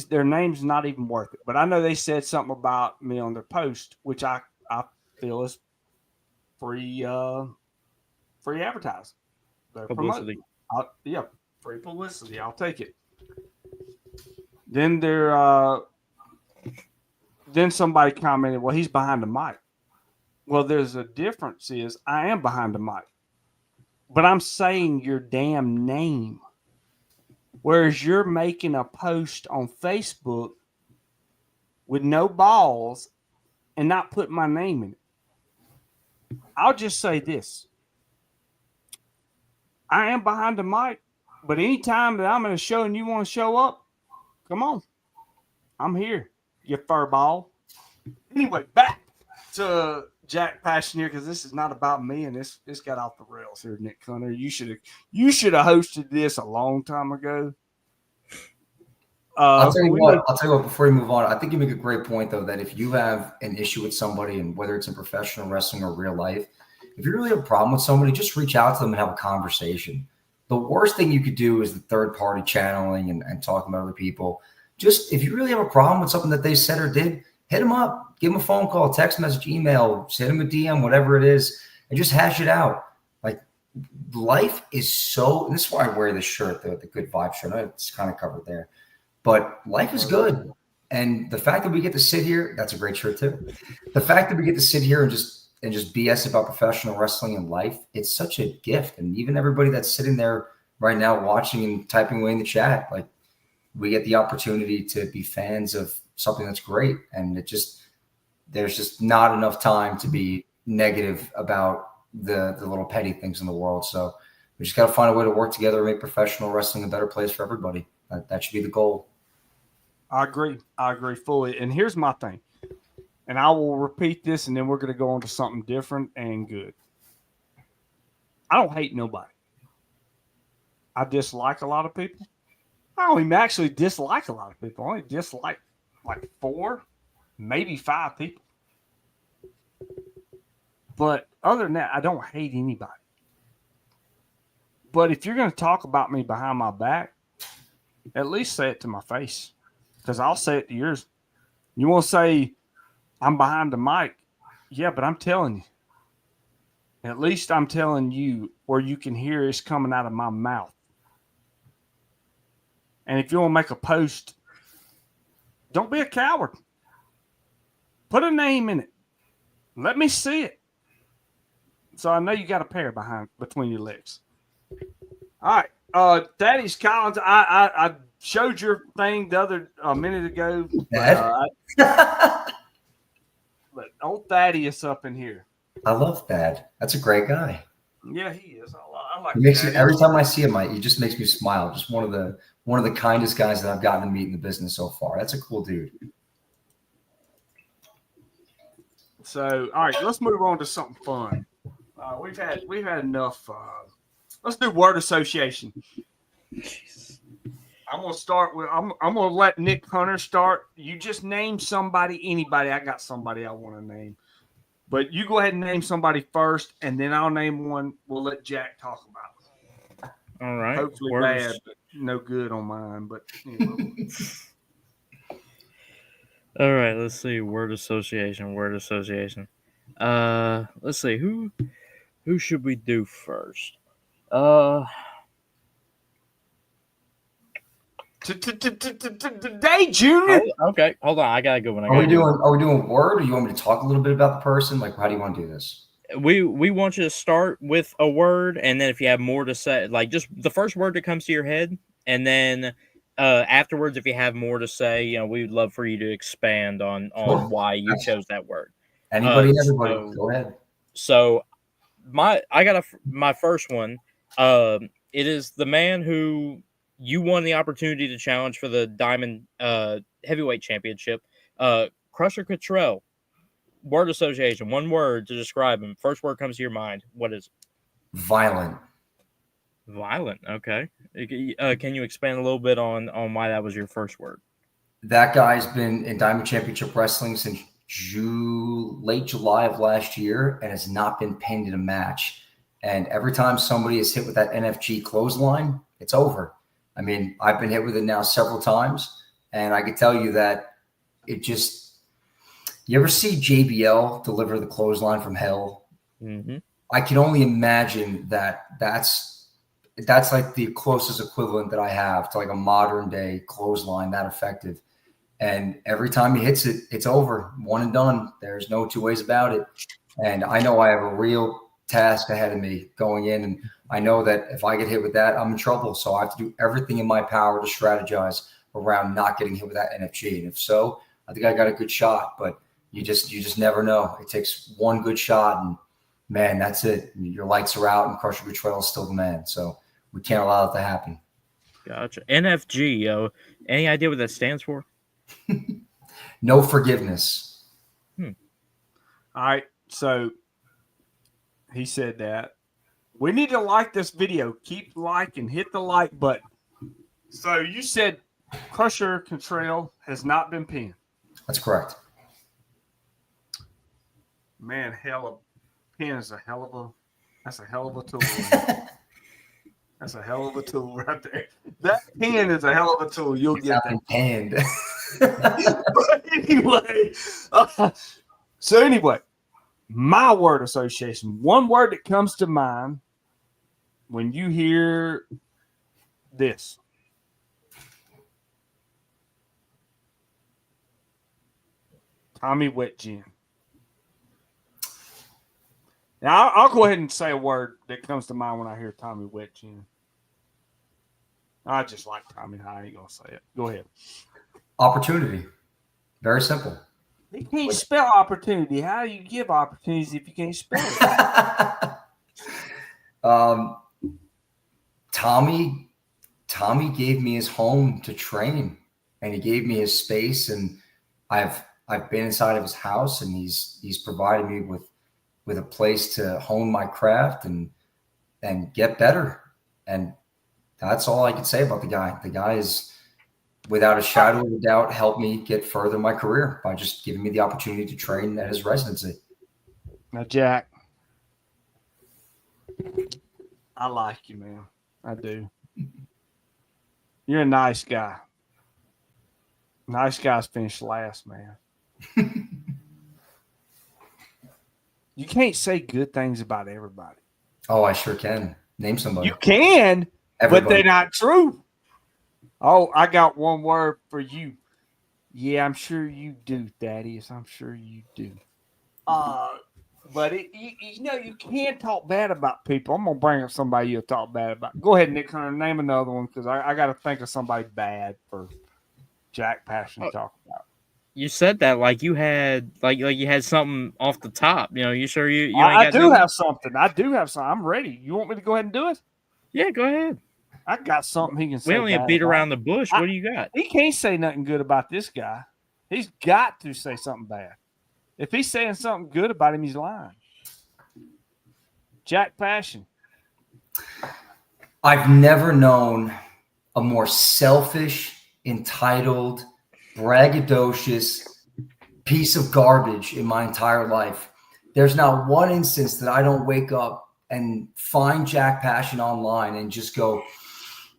their name's not even worth it, but I know they said something about me on their post, which I feel is free advertising. Publicity. Free publicity. I'll take it. Then then somebody commented, well, he's behind the mic. Well, there's a difference is I am behind the mic, but I'm saying your damn name. Whereas you're making a post on Facebook with no balls and not putting my name in it. I'll just say this. I am behind the mic, but anytime that I'm in a show and you want to show up, come on. I'm here, you fur ball. Anyway, back to Jack Passioneer, because this is not about me, and this got off the rails here, Nick Hunter. You should have hosted this a long time ago. I'll tell you what, before we move on, I think you make a great point, though, that if you have an issue with somebody, and whether it's in professional wrestling or real life, if you really have a problem with somebody, just reach out to them and have a conversation. The worst thing you could do is the third-party channeling and talking about other people. Just, if you really have a problem with something that they said or did, hit them up, give them a phone call, text message, email, send them a DM, whatever it is, and just hash it out. Like, life is so, and this is why I wear this shirt, the Good Vibe shirt. It's kind of covered there. But life is good. And the fact that we get to sit here, that's a great shirt too. The fact that we get to sit here and just BS about professional wrestling and life, it's such a gift. And even everybody that's sitting there right now watching and typing away in the chat, like, we get the opportunity to be fans of something that's great. And there's just not enough time to be negative about the little petty things in the world. So we just got to find a way to work together and make professional wrestling a better place for everybody. That should be the goal. I agree. I agree fully. And here's my thing, and I will repeat this, and then we're going to go on to something different and good. I don't hate nobody. I dislike a lot of people. I don't even actually dislike a lot of people. I only dislike like 4, maybe 5 people. But other than that, I don't hate anybody. But if you're going to talk about me behind my back, at least say it to my face, because I'll say it to yours. You want to say I'm behind the mic? Yeah, but I'm telling you. At least I'm telling you where you can hear it's coming out of my mouth. And if you want to make a post, don't be a coward. Put a name in it. Let me see it. So I know you got a pair between your legs. All right. Thaddeus Collins, I showed your thing a minute ago. But old Thaddeus up in here. I love Thad. That's a great guy. Yeah, he is. I like He makes Thaddeus. every time I see him, he just makes me smile. Just one of the kindest guys that I've gotten to meet in the business so far. That's a cool dude. So, all right, let's move on to something fun. We've had enough. Let's do word association. I'm gonna start with. I'm gonna let Nick Hunter start. You just name somebody, anybody. I got somebody I want to name, but you go ahead and name somebody first, and then I'll name one. We'll let Jack talk about it. All right. Hopefully bad, but no good on mine. But anyway. All right, let's see. Word association. Let's see. Who should we do first? Today, Junior. Okay, hold on. I got a good one. Are we doing word, or you want me to talk a little bit about the person? Like, how do you want to do this? We want you to start with a word, and then if you have more to say, like just the first word that comes to your head, and then afterwards, if you have more to say, we'd love for you to expand on why you chose that word. Anybody, everybody, go ahead. So, my first one. It is the man who you won the opportunity to challenge for the Diamond Heavyweight Championship, Crusher Cottrell. Word association, one word to describe him. First word comes to your mind. What is it? Violent. Violent. Okay. Can you expand a little bit on why that was your first word? That guy's been in Diamond Championship Wrestling since late July of last year and has not been pinned in a match. And every time somebody is hit with that NFG clothesline, it's over. I mean, I've been hit with it now several times, and I can tell you that it just – you ever see JBL deliver the clothesline from hell? Mm-hmm. I can only imagine that's like the closest equivalent that I have to like a modern day clothesline that effective. And every time he hits it, it's over, one and done. There's no two ways about it. And I know I have a real task ahead of me going in, and I know that if I get hit with that, I'm in trouble. So I have to do everything in my power to strategize around not getting hit with that NFG. And if so, I think I got a good shot, but you just never know. It takes one good shot, and man, that's it. Your lights are out, and Crusher Cottrell is still the man. So we can't allow that to happen. Gotcha. NFG, any idea what that stands for? No forgiveness. All right, so he said that. We need to like this video. Keep liking, hit the like button. So you said Crusher Cottrell has not been pinned. That's correct. Man, pin is that's a hell of a tool. That's a hell of a tool right there. That pin is a hell of a tool. You'll get that. Panned. But anyway, so anyway, my word association. One word that comes to mind when you hear this. Tommy Wet Gin. Now, I'll go ahead and say a word that comes to mind when I hear Tommy Wet Gin. I just like Tommy. I ain't going to say it. Go ahead. Opportunity. Very simple. You can't spell opportunity. How do you give opportunities if you can't spell it? Tommy gave me his home to train and he gave me his space, and I've been inside of his house, and he's provided me with a place to hone my craft and get better. And that's all I can say about the guy. The guy is, without a shadow of a doubt, helped me get further in my career by just giving me the opportunity to train at his residency. Now, Jack, I like you, man. I do. You're a nice guy. Nice guys finish last, man. You can't say good things about everybody. Oh, I sure can. Name somebody. You can, Everybody. but they're not true. Oh, I got one word for you. Yeah, I'm sure you do, Thaddeus. I'm sure you do. But you can't talk bad about people. I'm gonna bring up somebody you'll talk bad about. Go ahead, Nick Hunter. Name another one, because I got to think of somebody bad for Jack Passion to talk about. You said that like you had you had something off the top. You sure you ain't I got do nothing? have something. I'm ready. You want me to go ahead and do it? Yeah, go ahead. I got something he can say. We only have bad beat about. around the bush. What do you got? He can't say nothing good about this guy. He's got to say something bad. If he's saying something good about him, he's lying. Jack Passion. I've never known a more selfish, entitled, braggadocious piece of garbage in my entire life. There's not one instance that I don't wake up and find Jack Passion online and just go,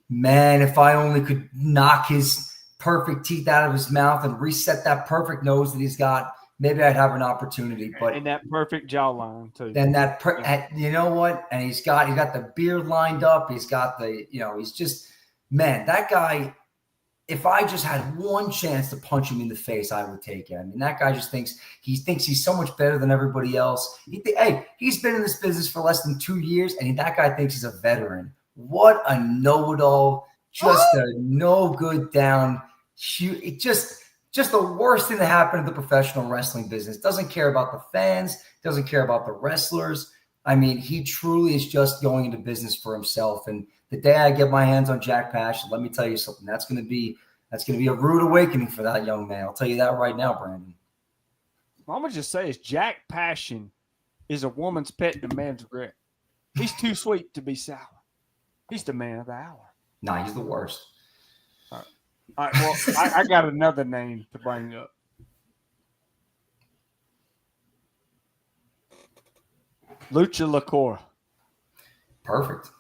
man, if I only could knock his perfect teeth out of his mouth and reset that perfect nose that he's got, maybe I'd have an opportunity. But and that perfect jawline too. then you know what? And he's got the beard lined up. He's got he's just, man, that guy. If I just had one chance to punch him in the face, I would take it. I mean, that guy just thinks he's so much better than everybody else. He's been in this business for less than 2 years, and that guy thinks he's a veteran. What a know-it-all, just a no good down. It just the worst thing that happened in the professional wrestling business. Doesn't care about the fans, doesn't care about the wrestlers. I mean, he truly is just going into business for himself. And the day I get my hands on Jack Passion, let me tell you something. That's going to be a rude awakening for that young man. I'll tell you that right now, Brandon. What I'm gonna just say is Jack Passion is a woman's pet and a man's regret. He's too sweet to be sour. He's the man of the hour. Nah, he's the worst. All right. Well, I got another name to bring up. Lucha Lacora. Perfect.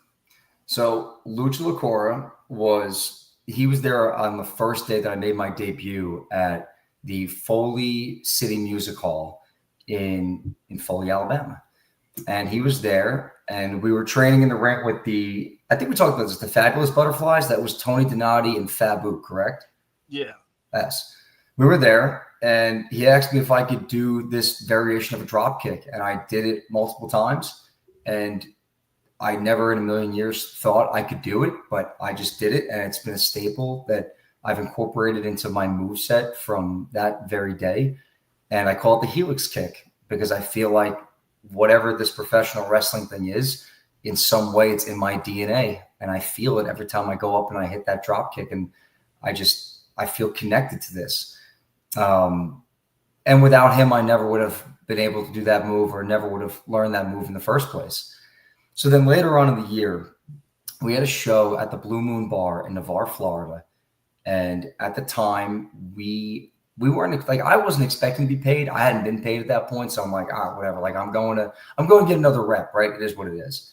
So Lucha Lacora was there on the first day that I made my debut at the Foley City Music Hall in Foley, Alabama. And he was there, and we were training in the ring with I think we talked about this, the Fabulous Butterflies. That was Tony Donati and Fabu, correct? Yeah. Yes. We were there, and he asked me if I could do this variation of a drop kick, and I did it multiple times. And I never in a million years thought I could do it, but I just did it, and it's been a staple that I've incorporated into my moveset from that very day. And I call it the helix kick because I feel like whatever this professional wrestling thing is, in some way it's in my DNA, and I feel it every time I go up and I hit that drop kick, and I feel connected to this. And without him, I never would have been able to do that move, or never would have learned that move in the first place. So then later on in the year, we had a show at the Blue Moon Bar in Navarre, Florida. And at the time, we weren't like, I wasn't expecting to be paid. I hadn't been paid at that point. So I'm like, whatever. Like I'm going to get another rep, right? It is what it is.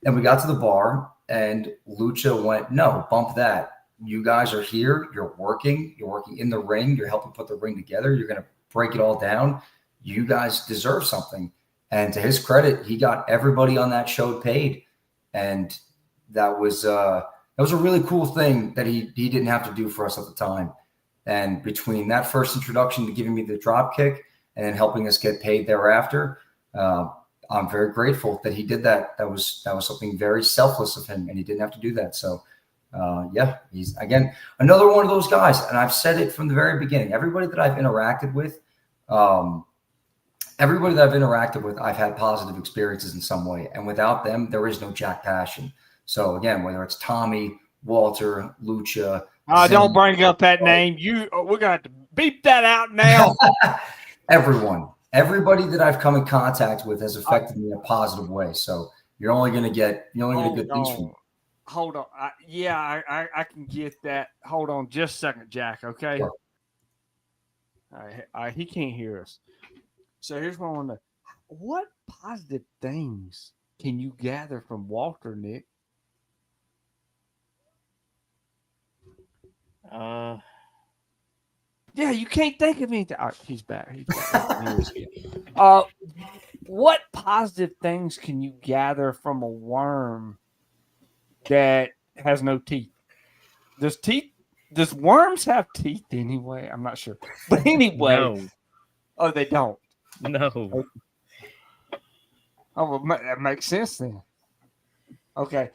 And we got to the bar, and Lucha went, no, bump that. You guys are here. You're working in the ring. You're helping put the ring together. You're going to break it all down. You guys deserve something. And to his credit, he got everybody on that show paid. And that was a really cool thing that he didn't have to do for us at the time. And between that first introduction to giving me the drop kick and then helping us get paid thereafter, I'm very grateful that he did that. That was something very selfless of him, and he didn't have to do that. So, he's, again, another one of those guys. And I've said it from the very beginning. Everybody that I've interacted with, I've had positive experiences in some way. And without them, there is no Jack Passion. So, again, whether it's Tommy, Walter, Lucha, Don't bring up that name. We're gonna have to beep that out now. Everybody that I've come in contact with has affected me in a positive way. So you're only gonna get good things from me. Hold on. I can get that. Hold on just a second, Jack. Okay. Sure. All right. He can't hear us. So here's what I want to know. What positive things can you gather from Walter, Nick? Yeah, you can't think of anything. All right, he's back. What positive things can you gather from a worm that has no teeth? Does worms have teeth anyway? I'm not sure. But anyway. No. Oh, they don't. No. Oh, well, that makes sense then. Okay.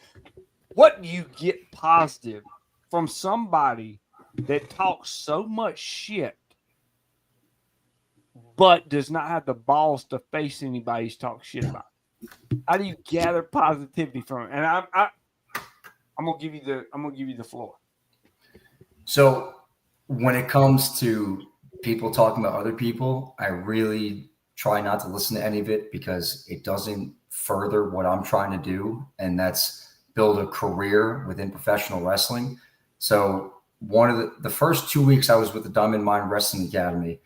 What do you get positive from somebody that talks so much shit but does not have the balls to face anybody who's talking shit about? How do you gather positivity from it? And I'm gonna give you the floor. So when it comes to people talking about other people, I really try not to listen to any of it because it doesn't further what I'm trying to do, and that's build a career within professional wrestling. So one of the first 2 weeks I was with the Diamond Mine Wrestling Academy,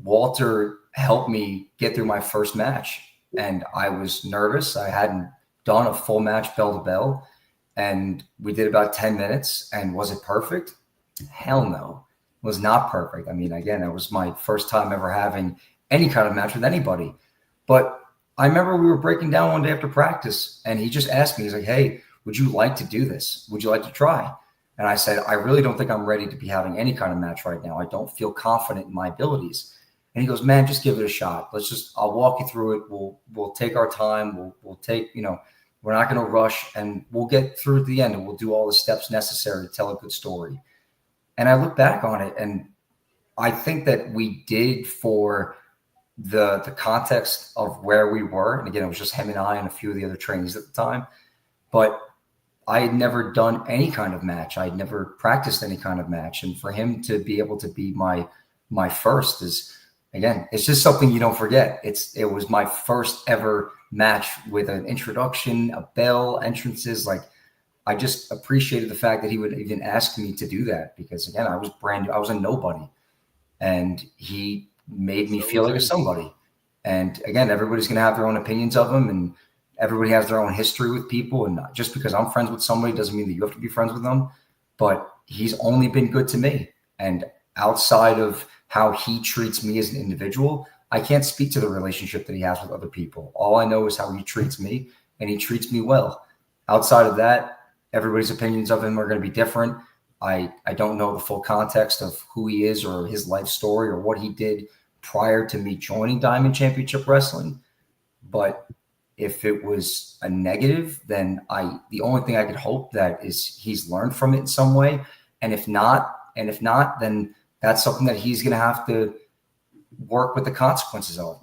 Walter helped me get through my first match. And I was nervous. I hadn't done a full match bell to bell. And we did about 10 minutes. And was it perfect? Hell no. It was not perfect. I mean, again, it was my first time ever having any kind of match with anybody. But I remember we were breaking down one day after practice, and he just asked me, he's like, hey, would you like to do this? Would you like to try? And I said, I really don't think I'm ready to be having any kind of match right now. I don't feel confident in my abilities. And he goes, man, just give it a shot. I'll walk you through it. We'll take our time. We'll take, we're not going to rush, and we'll get through to the end, and we'll do all the steps necessary to tell a good story. And I look back on it, and I think that we did for the context of where we were. And again, it was just him and I and a few of the other trainees at the time. But I had never done any kind of match. I had never practiced any kind of match. And for him to be able to be my first is, again, it's just something you don't forget. It was my first ever match with an introduction, a bell, entrances. Like, I just appreciated the fact that he would even ask me to do that because, again, I was brand new. I was a nobody. And he made me feel like a somebody. And again, everybody's going to have their own opinions of him, and everybody has their own history with people. And just because I'm friends with somebody doesn't mean that you have to be friends with them. But he's only been good to me. And outside of how he treats me as an individual, I can't speak to the relationship that he has with other people. All I know is how he treats me, and he treats me well. Outside of that, everybody's opinions of him are going to be different. I don't know the full context of who he is or his life story or what he did prior to me joining Diamond Championship Wrestling. But if it was a negative, then the only thing I could hope that is he's learned from it in some way. And if not, then that's something that he's going to have to work with the consequences of.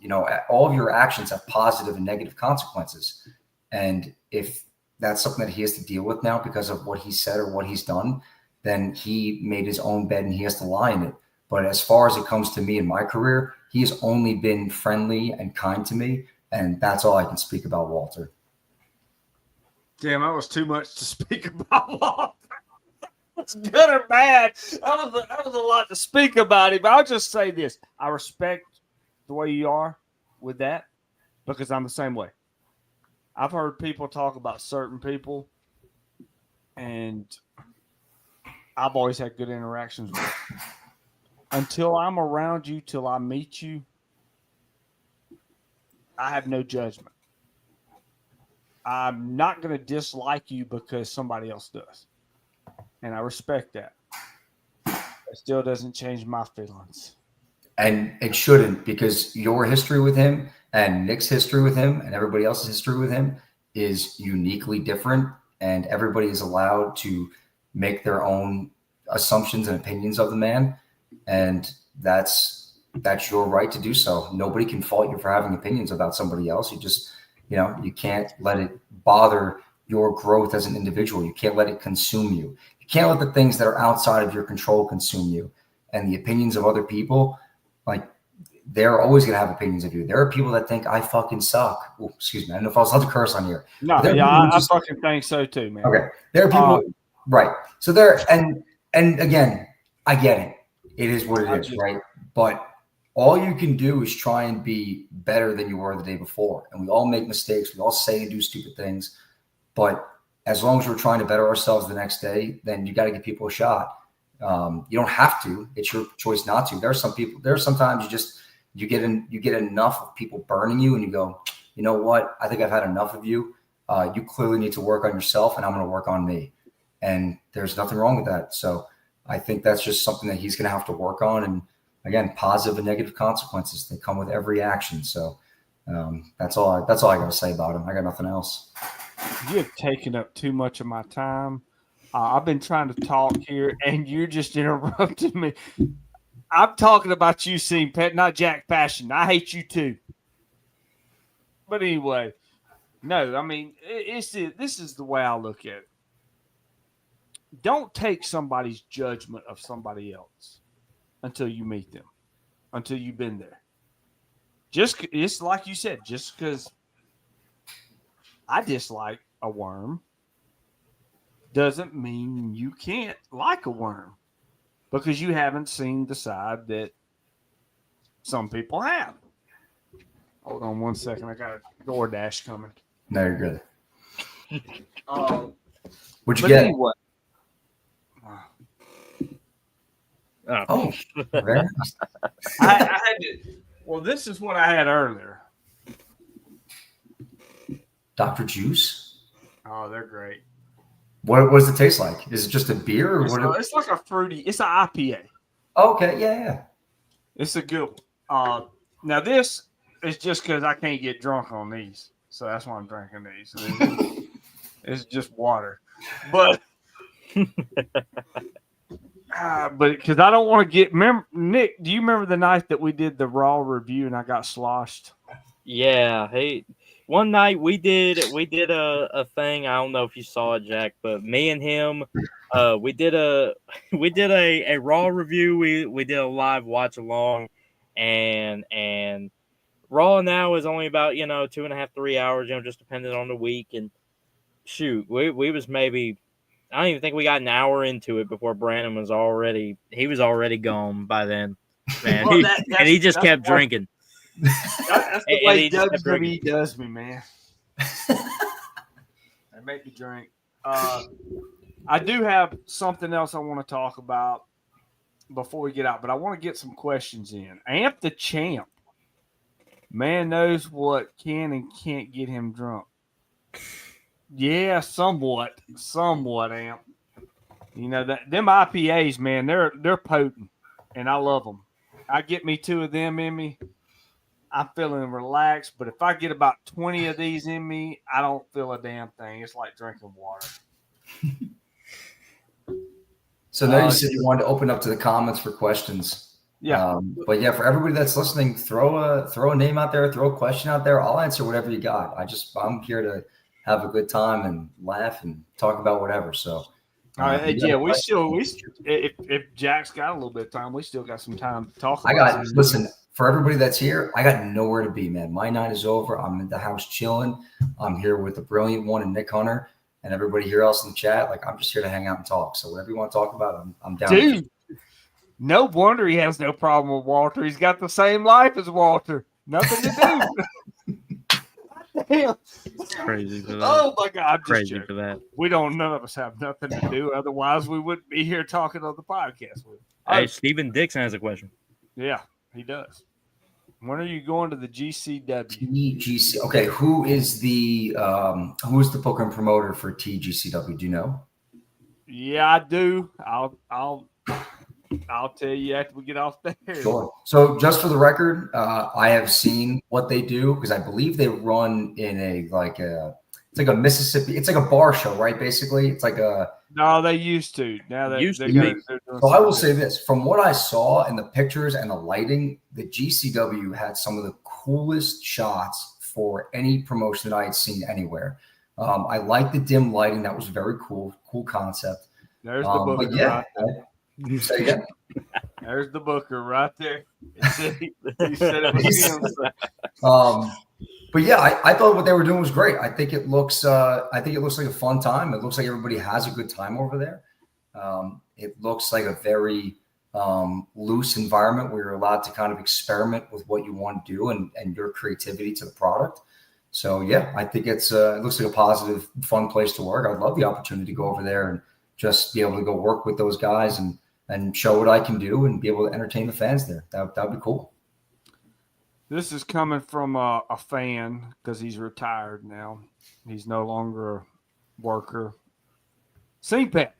All of your actions have positive and negative consequences. And if that's something that he has to deal with now because of what he said or what he's done, then he made his own bed and he has to lie in it. But as far as it comes to me in my career, he has only been friendly and kind to me. And that's all I can speak about Walter. Damn, that was too much to speak about Walter. It's good or bad. That was a lot to speak about him. But I'll just say this. I respect the way you are with that because I'm the same way. I've heard people talk about certain people, and I've always had good interactions with them. Until I'm around you, till I meet you, I have no judgment. I'm not going to dislike you because somebody else does. And I respect that. It still doesn't change my feelings. And it shouldn't, because your history with him and Nick's history with him and everybody else's history with him is uniquely different. And everybody is allowed to make their own assumptions and opinions of the man. And that's your right to do so. Nobody can fault you for having opinions about somebody else. You just, you can't let it bother your growth as an individual. You can't let it consume you. You You can't let the things that are outside of your control consume you. And the opinions of other people, like, they're always going to have opinions of you. There are people that think I fucking suck. Ooh, excuse me. I don't know if I was allowed to curse on here. No, yeah, I fucking think so too, man. Okay. There are people, right. So there, and again, I get it. It is what it is, right? But all you can do is try and be better than you were the day before. And we all make mistakes. We all say and do stupid things. But as long as we're trying to better ourselves the next day, then you got to give people a shot. You don't have to. It's your choice not to. There are some people, there are sometimes you get enough of people burning you and you go, you know what? I think I've had enough of you. You clearly need to work on yourself and I'm going to work on me. And there's nothing wrong with that. So I think that's just something that he's going to have to work on. And again, positive and negative consequences, they come with every action. So that's all I got to say about him. I got nothing else. You have taken up too much of my time. I've been trying to talk here and you're just interrupting me. I'm talking about you, seeing Pet, not Jack Passion. I hate you too. But anyway, no, I mean, this is the way I look at it. Don't take somebody's judgment of somebody else until you meet them, until you've been there. It's like you said, just because I dislike a worm doesn't mean you can't like a worm because you haven't seen the side that some people have. Hold on 1 second. I got a DoorDash coming. No, you're good. What'd you But get? anyway. Oh, very nice. I had to. Well, this is what I had earlier. Dr. Juice? Oh, they're great. What does it taste like? Is it just a beer or what? It's like a fruity. It's an IPA. Okay, yeah. It's a good one. Now this is just because I can't get drunk on these, so that's why I'm drinking these. It's just water, but because I don't want to get. Nick, do you remember the night that we did the Raw review and I got sloshed? Yeah. Hey, one night we did a thing. I don't know if you saw it, Jack, but me and him, we did a Raw review. We did a live watch along, and Raw now is only about 2.5 3 hours, just depending on the week. And shoot, we was maybe, I don't even think we got an hour into it before Brandon was already gone by then, man. Well, he just kept drinking. That's the way WWE does me, man. They make me drink. I do have something else I want to talk about before we get out, but I want to get some questions in. Amp the Champ. Man knows what can and can't get him drunk. Yeah, somewhat, Amp. That them IPAs, man, they're potent, and I love them. I get me 2 of them in me. I'm feeling relaxed, but if I get about 20 of these in me, I don't feel a damn thing. It's like drinking water. So now you said you wanted to open up to the comments for questions. Yeah. But yeah, for everybody that's listening, throw a name out there, throw a question out there. I'll answer whatever you got. I'm here to have a good time and laugh and talk about whatever. So if Jack's got a little bit of time, we still got some time to talk about listen, for everybody that's here, I got nowhere to be, man. My night is over. I'm in the house chilling. I'm here with the brilliant one and Nick Hunter and everybody here else in the chat. Like, I'm just here to hang out and talk. So whatever you want to talk about, I'm down. Dude, no wonder he has no problem with Walter. He's got the same life as Walter. Nothing to do. Damn. Crazy for that. Oh my God! Crazy for that. None of us have nothing to do. Otherwise, we wouldn't be here talking on the podcast with. Hey, Steven Dixon has a question. Yeah, he does. When are you going to the GCW? TGC. Okay, who is the booker and promoter for TGCW? Do you know? Yeah, I do. I'll tell you after we get off there. Sure. So just for the record, I have seen what they do because I believe they run in it's like a Mississippi. It's like a bar show, right? Basically, it's like a. No, they used to. Now they used to. So I will say this: from what I saw in the pictures and the lighting, the GCW had some of the coolest shots for any promotion that I had seen anywhere. I like the dim lighting; that was very cool concept. There's the Booker But yeah, right there. say again. There's the Booker right there. He said it was him. But yeah, I thought what they were doing was great. I think it looks like a fun time. It looks like everybody has a good time over there. It looks like a very loose environment where you're allowed to kind of experiment with what you want to do and your creativity to the product. So yeah, I think it looks like a positive, fun place to work. I'd love the opportunity to go over there and just be able to go work with those guys and show what I can do and be able to entertain the fans there. That'd be cool. This is coming from a fan because he's retired now. He's no longer a worker. CPAT,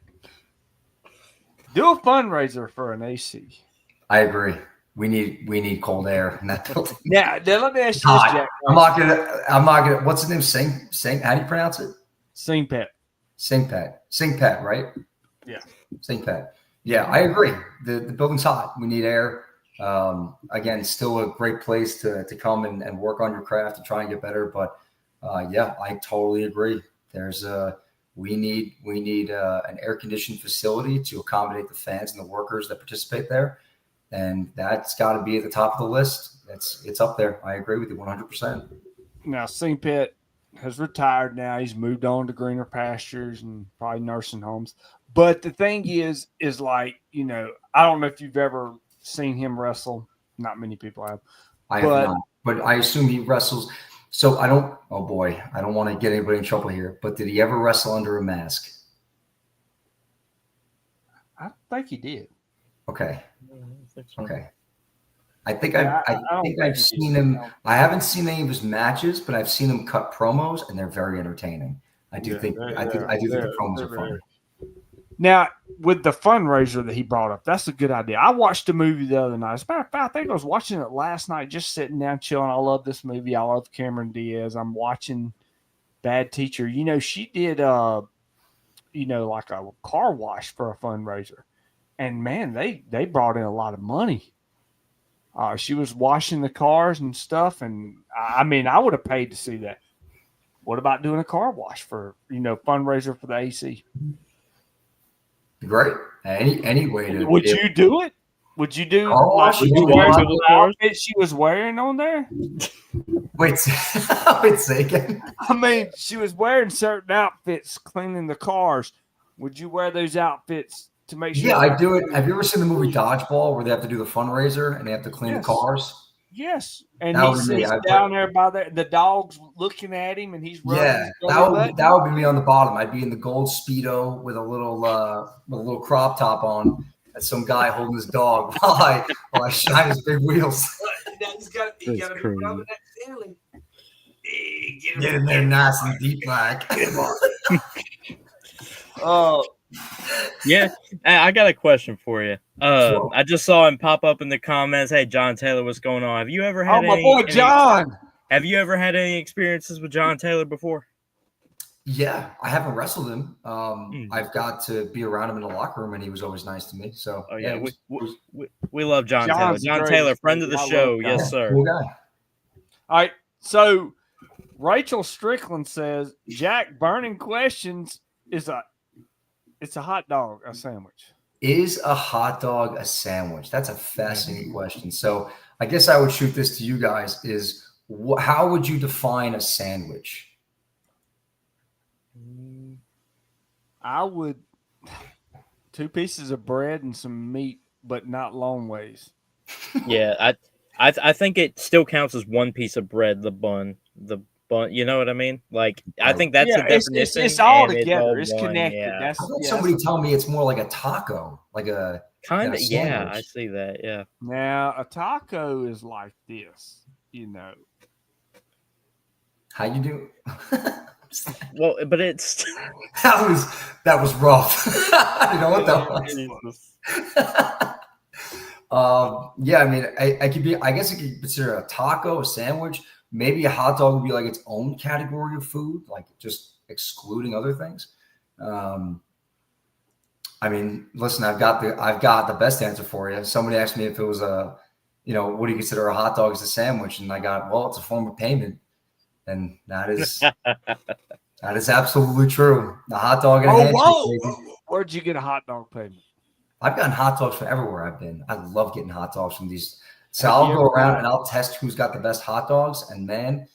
do a fundraiser for an AC. I agree. We need cold air in that building. Now let me ask you this, Jack. I'm not gonna. What's his name? Sing. How do you pronounce it? CPAT. Singpat, right? Yeah. Singpat. Yeah, I agree. The building's hot. We need air. Again, still a great place to come and work on your craft and try and get better. But yeah, I totally agree. We need an air conditioned facility to accommodate the fans and the workers that participate there, and that's got to be at the top of the list. It's up there. I agree with you 100%. Now, CPAT has retired now. He's moved on to greener pastures and probably nursing homes. But the thing is like, I don't know if you've ever seen him wrestle. Not many people have. I have not, but I assume he wrestles. So I don't want to get anybody in trouble here, but did he ever wrestle under a mask? I think he did. Okay. So. Okay. I think I've seen him. I haven't seen any of his matches, but I've seen him cut promos, and they're very entertaining. I do think the promos are fun. Now, with the fundraiser that he brought up, that's a good idea. I watched a movie the other night. As a matter of fact, I think I was watching it last night, just sitting down, chilling. I love this movie. I love Cameron Diaz. I'm watching Bad Teacher. She did, like a car wash for a fundraiser. And, man, they brought in a lot of money. She was washing the cars and stuff. And, I would have paid to see that. What about doing a car wash for, fundraiser for the AC? Great. Any way to. Would you do it? Would you do the outfit she was wearing on there? Wait, say again. She was wearing certain outfits cleaning the cars. Would you wear those outfits to make sure? Yeah, I do it. Have you ever seen the movie Dodgeball where they have to do the fundraiser and they have to clean the cars? Yes, and he sits down there by the dog's looking at him, and he's rubbing his that would be me on the bottom. I'd be in the gold Speedo with a little crop top on, and some guy holding his dog while I shine his big wheels. He's got to be rubbing that ceiling. Get in there nice and deep black. Yeah, I got a question for you. Sure. I just saw him pop up in the comments. Hey, John Taylor, what's going on? Have you ever had my boy John? Have you ever had any experiences with John Taylor before? Yeah, I haven't wrestled him. I've got to be around him in the locker room, and he was always nice to me. So we love John John's Taylor. John great. Taylor, friend of the show. Yes, sir. Cool guy. All right, so Rachel Strickland says, Jack, burning questions is it's a hot dog, a sandwich. Is a hot dog a sandwich? That's a fascinating question. So I guess I would shoot this to you guys is how would you define a sandwich? I would 2 pieces of bread and some meat, but not long ways. Yeah, I think it still counts as 1 piece of bread, the bun. You know what I mean? Like, I think that's the definition. It's all together. It's connected. Yeah. How about somebody tell me it's more like a taco, like a kind of. Yeah, sandwich? I see that. Yeah. Now a taco is like this, How you do? Well, but it's that was rough. You know what that was? Yeah, I guess I could consider a taco a sandwich. Maybe a hot dog would be like its own category of food, like just excluding other things. Listen, I've got the best answer for you. Somebody asked me if it was what do you consider a hot dog as a sandwich? And I got, it's a form of payment. And that is absolutely true. The hot dog and a handshake. Where'd you get a hot dog payment? I've gotten hot dogs from everywhere I've been. I love getting hot dogs from these. So Have I'll you go ever around had- and I'll test who's got the best hot dogs. And man,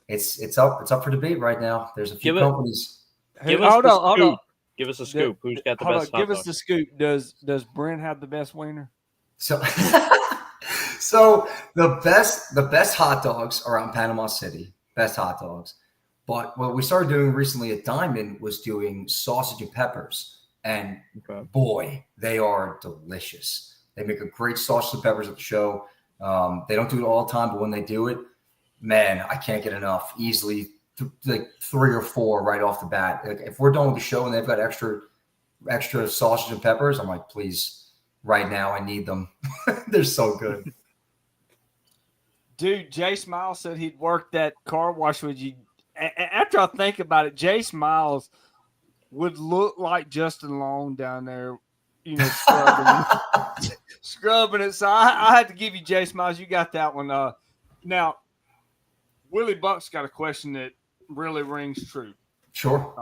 it's up for debate right now. There's a few Give it- companies. Give us Hold the on, hold scoop. on. Give us a scoop. Who's got the Hold best on. hot Give us dogs? the scoop. Does Brent have the best wiener? So, so the best hot dogs are out in Panama City. Best hot dogs. But what we started doing recently at Diamond was doing sausage and peppers. And Okay. boy, they are delicious. They make a great sausage and peppers at the show. They don't do it all the time, but when they do it, man, I can't get enough. Easily like 3 or 4 right off the bat. Like if we're done with the show and they've got extra sausage and peppers, I'm like, please, right now, I need them. They're so good. Dude, Jay Smiles said he'd work that car wash with you. After I think about it, Jay Smiles would look like Justin Long down there, scrubbing, scrubbing it. So I had to give you Jay Smiles. You got that one. Now, Willie Buck's got a question that really rings true. Sure.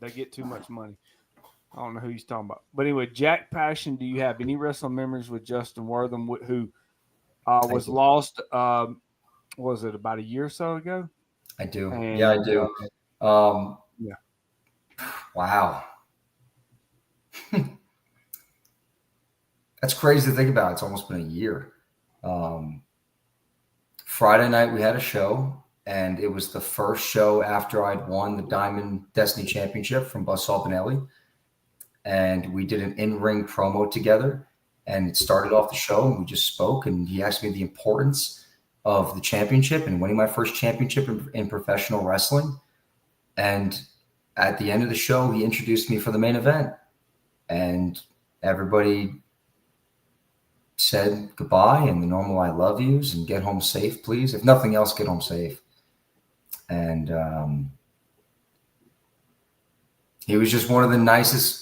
They get too much money. I don't know who he's talking about. But anyway, Jack Passion, do you have any wrestling memories with Justin Wortham, who was lost, was it about a year or so ago? I do. And, yeah, I do. Yeah. Wow. That's crazy to think about. It's almost been a year. Friday night, we had a show, and it was the first show after I'd won the Diamond Destiny Championship from Buzzsaw Benelli. And we did an in-ring promo together, and it started off the show, and we just spoke, and he asked me the importance of the championship and winning my first championship in professional wrestling. And at the end of the show, he introduced me for the main event, and everybody said goodbye and the normal I love yous and get home safe, please. If nothing else, get home safe. And he was just one of the nicest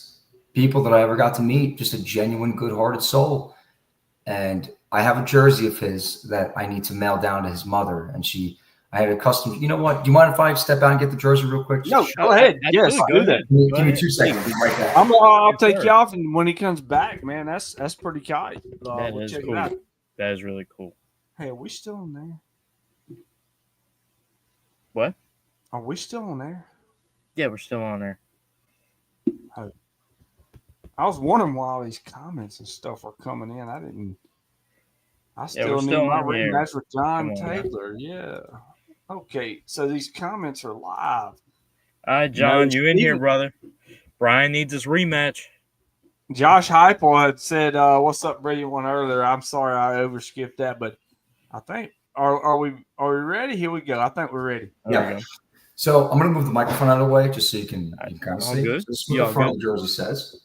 people that I ever got to meet, just a genuine, good-hearted soul. And I have a jersey of his that I need to mail down to his mother. And I had a custom. You know what? Do you mind if I step out and get the jersey real quick? No, go ahead. Yes, Go do that. ahead. Give me 2 seconds. I'll be right back. I'll Yes, take sir. you off, and when he comes back, man, that's pretty tight. That We'll is check it cool. out. That is really cool. Hey, are we still on there? What? Are we still on there? Yeah, we're still on there. I was wondering why all these comments and stuff are coming in. I we're still need still my on here. rematch with John Come on, man. Taylor. Yeah. Okay, so these comments are live. All right, John, No, you in here, Steven- brother? Brian needs his rematch. Josh Heupel had said, "What's up, Brilliant One?" earlier. I'm sorry I overskipped that, but I think are we ready? Here we go. I think we're ready. There Yeah. we go. So I'm going to move the microphone out of the way just so you can kind of All see. good. So this is what Yeah, the front of the jersey says.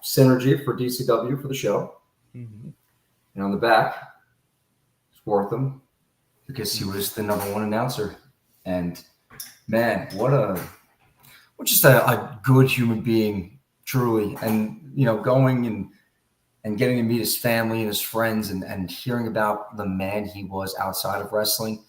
Synergy for DCW for the show. Mhm. And on the back, it's Wortham because he was the #1 announcer. And man, what just a good human being, truly. And, going and getting to meet his family and his friends and hearing about the man he was outside of wrestling,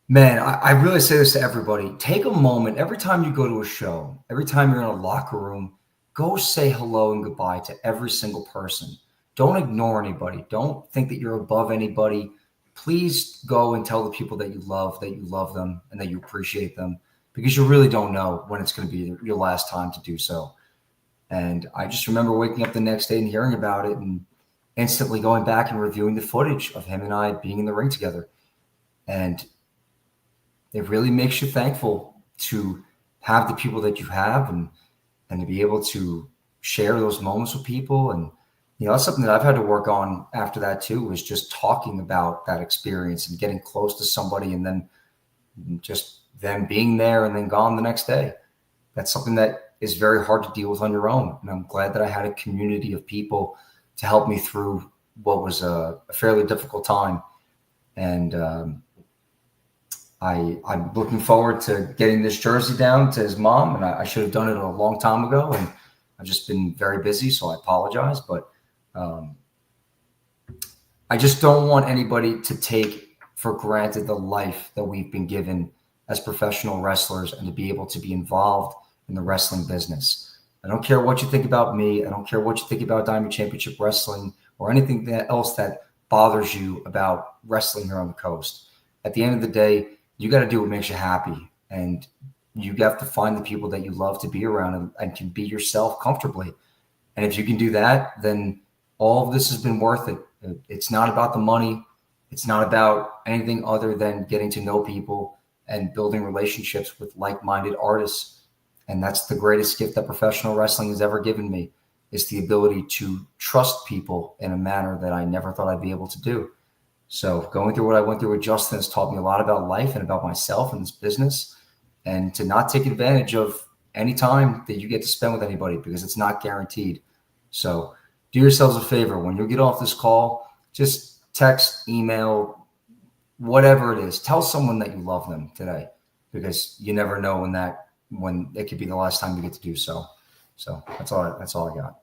man, I really say this to everybody. Take a moment every time you go to a show, every time you're in a locker room, go say hello and goodbye to every single person. Don't ignore anybody. Don't think that you're above anybody. Please go and tell the people that you love them and that you appreciate them, because you really don't know when it's going to be your last time to do so. And I just remember waking up the next day and hearing about it and instantly going back and reviewing the footage of him and I being in the ring together. And it really makes you thankful to have the people that you have and to be able to share those moments with people. And, that's something that I've had to work on after that too, was just talking about that experience and getting close to somebody and then just them being there and then gone the next day. That's something that is very hard to deal with on your own. And I'm glad that I had a community of people to help me through what was a fairly difficult time. And I'm looking forward to getting this jersey down to his mom, and I should have done it a long time ago, and I've just been very busy, so I apologize. But I just don't want anybody to take for granted the life that we've been given as professional wrestlers and to be able to be involved in the wrestling business. I don't care what you think about me. I don't care what you think about Diamond Championship Wrestling or anything else that bothers you about wrestling here on the coast. At the end of the day, you got to do what makes you happy. And you have to find the people that you love to be around and can be yourself comfortably. And if you can do that, then all of this has been worth it. It's not about the money. It's not about anything other than getting to know people and building relationships with like-minded artists. And that's the greatest gift that professional wrestling has ever given me, is the ability to trust people in a manner that I never thought I'd be able to do. So going through what I went through with Justin has taught me a lot about life and about myself and this business, and to not take advantage of any time that you get to spend with anybody, because it's not guaranteed. So do yourselves a favor. When you get off this call, just text, email, whatever it is. Tell someone that you love them today, because you never know when it could be the last time you get to do so. So that's all I got.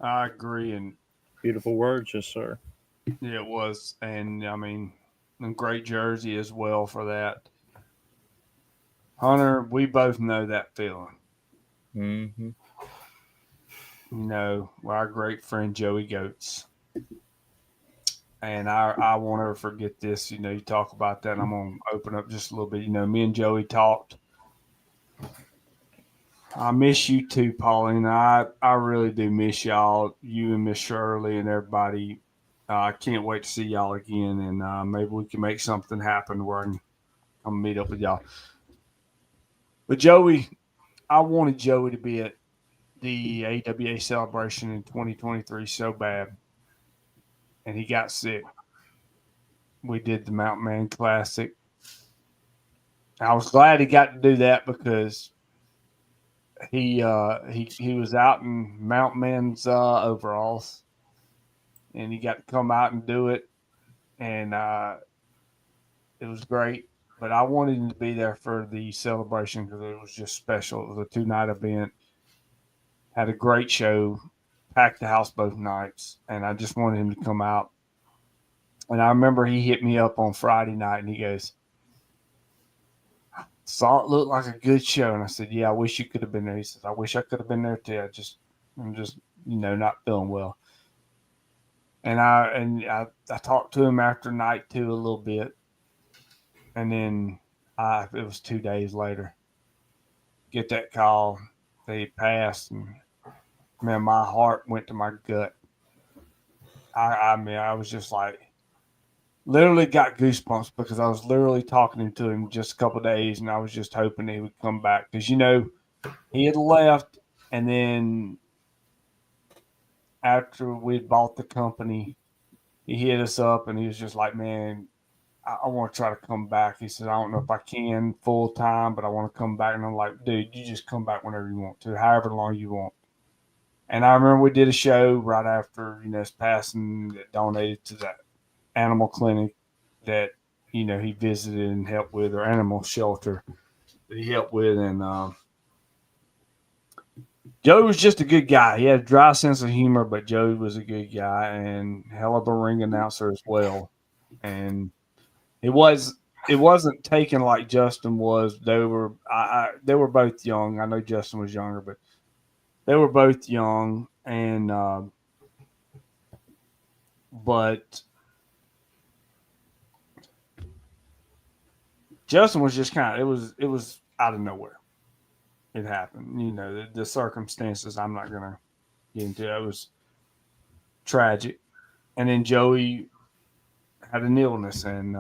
I agree. And Beautiful words, yes, sir. it was, and I mean, a great jersey as well for that. Hunter, we both know that feeling. Mm-hmm. You know, our great friend Joey Goats. And I won't ever forget this. You know, you talk about that, and I'm going to open up just a little bit. You know, me and Joey talked. I miss you too, Pauline. I really do miss y'all, you and Miss Shirley and everybody. I can't wait to see y'all again, and maybe we can make something happen where I can come meet up with y'all. But Joey, I wanted Joey to be at the AWA celebration in 2023 so bad, and he got sick. We did the Mountain Man Classic. I was glad he got to do that because he was out in Mountain Man's overalls, and he got to come out and do it, and it was great. But I wanted him to be there for the celebration because it was just special. It was a 2-night event. Had a great show, packed the house both nights, and I just wanted him to come out. And I remember he hit me up on Friday night, and he goes, "Saw it looked like a good show." And I said, "Yeah, I wish you could have been there." He says, "I wish I could have been there too. I'm just not feeling well." And I talked to him after night 2 a little bit, and then it was 2 days later. Get that call, they passed, and man, my heart went to my gut. I mean, I was just like, literally got goosebumps because I was literally talking to him just a couple of days, and I was just hoping he would come back because he had left, and then after we had bought the company, he hit us up and he was just like, "Man, I want to try to come back." He said, "I don't know if I can full time, but I want to come back." And I'm like, "Dude, you just come back whenever you want to, however long you want." And I remember we did a show right after his passing that donated to that animal clinic that he visited and helped with, or animal shelter that he helped with. And Joey was just a good guy. He had a dry sense of humor, but Joey was a good guy and hell of a ring announcer as well. And it wasn't taken like Justin was. They were both young. I know Justin was younger, but they were both young, and but Justin was just it was out of nowhere. It happened. The circumstances I'm not gonna get into. It was tragic. And then Joey had an illness and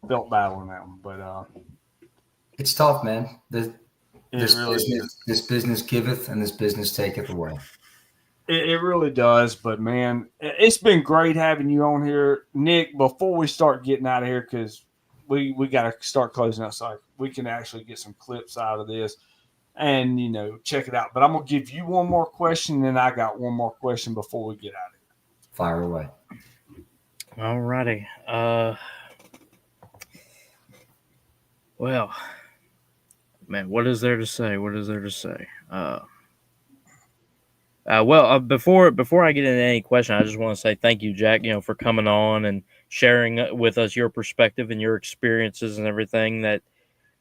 felt bad on that one. But it's tough, man. This really business giveth and this business taketh away. It really does. But man, it's been great having you on here, Nick. Before we start getting out of here, because we got to start closing out so we can actually get some clips out of this and check it out. But I'm gonna give you one more question, and then I got one more question before we get out of here. Fire away. All righty. Well, man, what is there to say? Before I get into any question, I just want to say thank you, Jack, for coming on and sharing with us your perspective and your experiences and everything that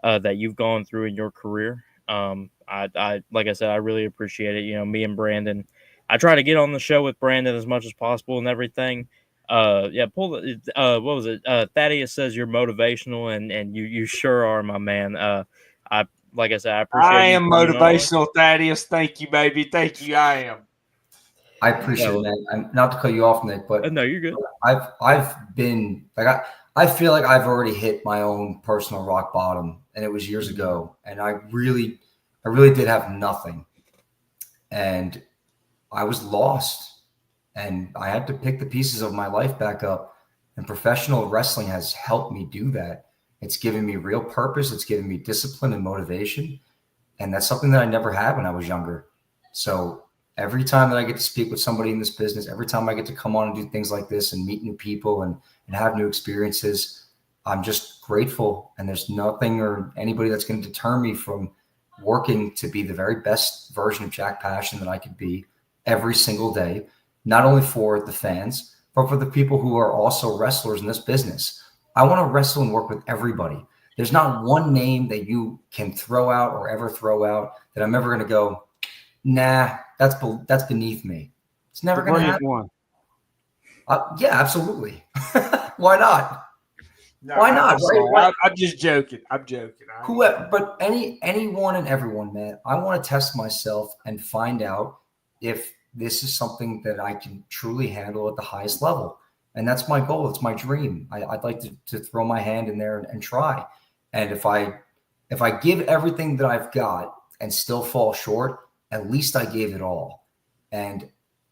you've gone through in your career. I like I said, I really appreciate it. You know, me and Brandon, I try to get on the show with Brandon as much as possible and everything. Yeah, pull the what was it? Thaddeus says you're motivational, and you sure are, my man. I like I said, I appreciate. I you am coming on. motivational, Thaddeus. Thank you, baby. Thank you. I am. I appreciate it, man. I'm not to cut you off, Nick, but No, you're good. I've been like I feel like I've already hit my own personal rock bottom, and it was years ago, and I really did have nothing, and I was lost, and I had to pick the pieces of my life back up, and professional wrestling has helped me do that. It's given me real purpose. It's given me discipline and motivation, and that's something that I never had when I was younger. So every time that I get to speak with somebody in this business, every time I get to come on and do things like this and meet new people and have new experiences, I'm just grateful. And there's nothing or anybody that's going to deter me from working to be the very best version of Jack Passion that I could be every single day, not only for the fans, but for the people who are also wrestlers in this business. I want to wrestle and work with everybody. There's not one name that you can throw out or ever throw out that I'm ever going to go, nah, that's beneath me. It's never going to happen. Yeah, absolutely. Why not? No, Why not? Right? I'm just joking. I'm joking. Whoever, but anyone and everyone, man. I want to test myself and find out if this is something that I can truly handle at the highest level. And that's my goal. It's my dream. I'd like to throw my hand in there and try. And if I give everything that I've got and still fall short, at least I gave it all. And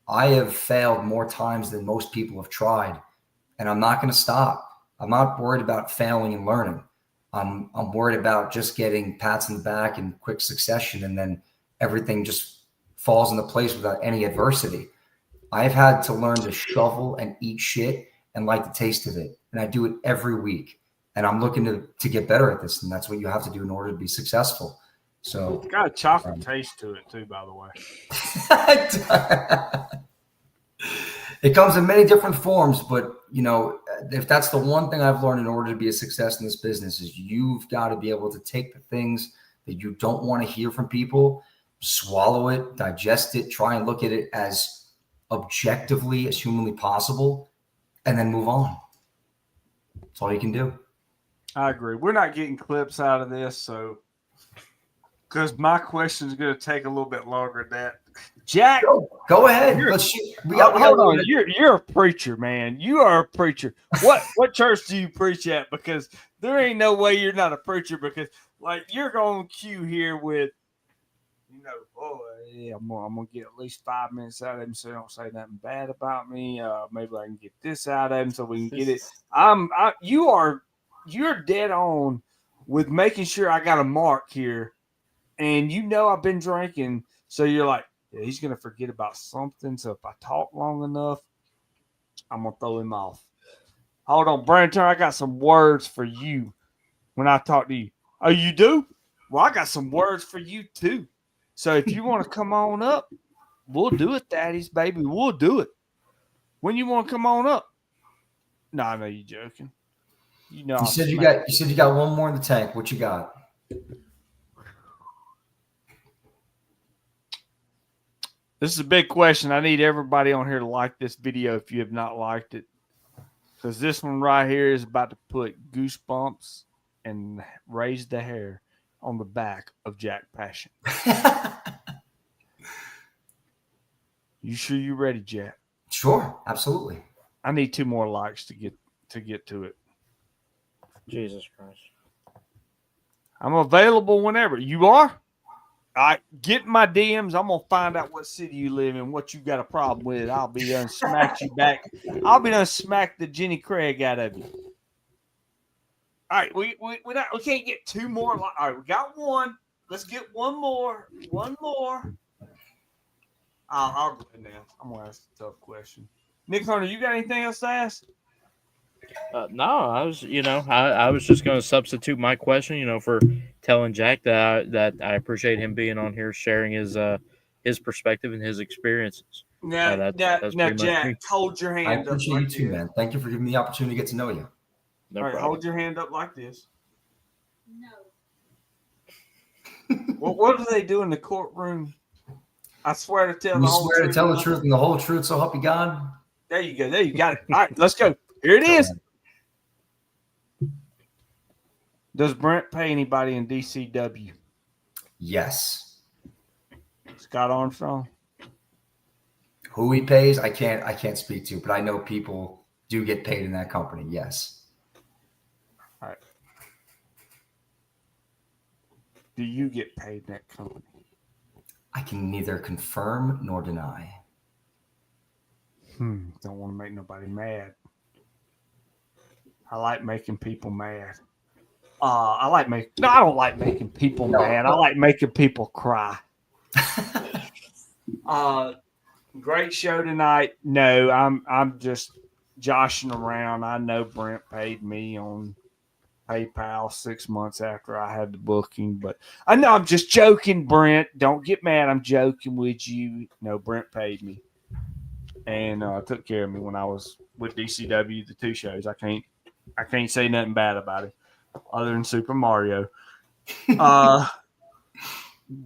I have failed more times than most people have tried. And I'm not going to stop. I'm not worried about failing and learning. I'm worried about just getting pats in the back in quick succession, and then everything just falls into place without any adversity. I've had to learn to shovel and eat shit and like the taste of it. And I do it every week. And I'm looking to get better at this. And that's what you have to do in order to be successful. So it's got a chocolate taste to it too, by the way. It comes in many different forms, but you know, if that's the one thing I've learned in order to be a success in this business, is you've got to be able to take the things that you don't want to hear from people, swallow it, digest it, try and look at it as objectively as humanly possible, and then move on. That's all you can do. I agree. We're not getting clips out of this, so because my question is going to take a little bit longer than that. Jack, go ahead. Let's shoot. Hold on. You're a preacher, man. You are a preacher. What church do you preach at? Because there ain't no way you're not a preacher. Because like you're going to cue here with, you know, oh yeah, I'm gonna get at least 5 minutes out of him so they don't say nothing bad about me. Maybe I can get this out of him so we can get it. You're dead on with making sure I got a mark here. And you know I've been drinking, so you're like, yeah, he's going to forget about something. So if I talk long enough, I'm going to throw him off. Hold on, Brandon, I got some words for you when I talk to you. Oh, you do? Well, I got some words for you too. So if you want to come on up, we'll do it, Daddies, baby. We'll do it. When you want to come on up? No, I know you're joking. You know, you said you got one more in the tank. What you got? This is a big question. I need everybody on here to like this video if you have not liked it. Because this one right here is about to put goosebumps and raise the hair on the back of Jack Passion. You sure you ready, Jack? Sure, absolutely. I need 2 more likes to get to it. Jesus Christ. I'm available whenever. You are? I get in my DMs. I'm gonna find out what city you live in, what you got a problem with. I'll be done smack you back. I'll be done smack the Jenny Craig out of you. All right, we can't get 2 more. All right, we got 1. Let's get 1 more. 1 more. I'll go now. I'm gonna ask a tough question. Nick Hunter, you got anything else to ask? No, I was just going to substitute my question, for telling Jack that I appreciate him being on here, sharing his his perspective and his experiences. Now, That's now, pretty much me. Jack, hold your I hand up. appreciate Like you too, this. man. Thank you for giving me the opportunity to get to know you. No All right, problem. hold your hand up like this. What do they do in the courtroom? I swear to tell You the whole swear to truth. tell the truth and the whole truth, so help you God? There you go. There you got it. All right, let's go. Here it is. Does Brent pay anybody in DCW? Yes. Scott Armstrong? Who he pays, I can't speak to, but I know people do get paid in that company. Yes. All right. Do you get paid in that company? I can neither confirm nor deny. Don't want to make nobody mad. I like making people mad. I don't like making people mad. I like making people cry. Great show tonight. No, I'm just joshing around. I know Brent paid me on PayPal 6 months after I had the booking, but I know I'm just joking, Brent. Don't get mad. I'm joking with you. No, Brent paid me and took care of me when I was with DCW, the 2 shows. I can't say nothing bad about it other than Super Mario. Did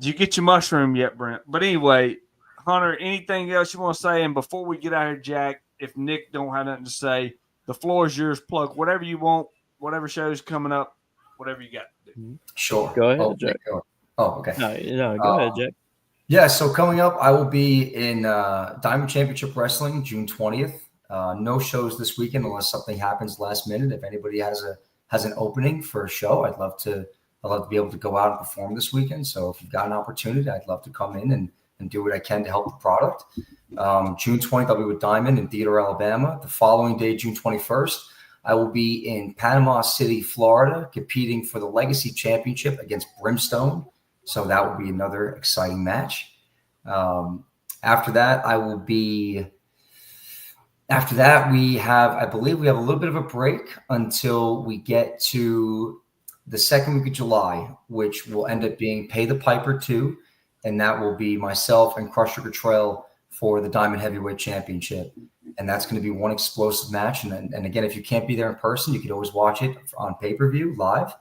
you get your mushroom yet, Brent? But anyway, Hunter, anything else you want to say? And before we get out here, Jack, if Nick don't have nothing to say, the floor is yours. Plug whatever you want, whatever show's coming up, whatever you got to do. Sure. Go ahead, Jack. Okay. No, go ahead, Jack. Yeah, so coming up, I will be in Diamond Championship Wrestling June 20th. No shows this weekend unless something happens last minute. If anybody has an opening for a show, I'd love to be able to go out and perform this weekend. So if you've got an opportunity, I'd love to come in and do what I can to help the product. June 20th, I'll be with Diamond in Theodore, Alabama. The following day, June 21st, I will be in Panama City, Florida, competing for the Legacy Championship against Brimstone. So that will be another exciting match. After that, I believe we have a little bit of a break until we get to the second week of July, which will end up being Pay the Piper 2. And that will be myself and Crusher Cottrell for the Diamond Heavyweight Championship. And that's going to be one explosive match. And again, if you can't be there in person, you could always watch it on pay-per-view live.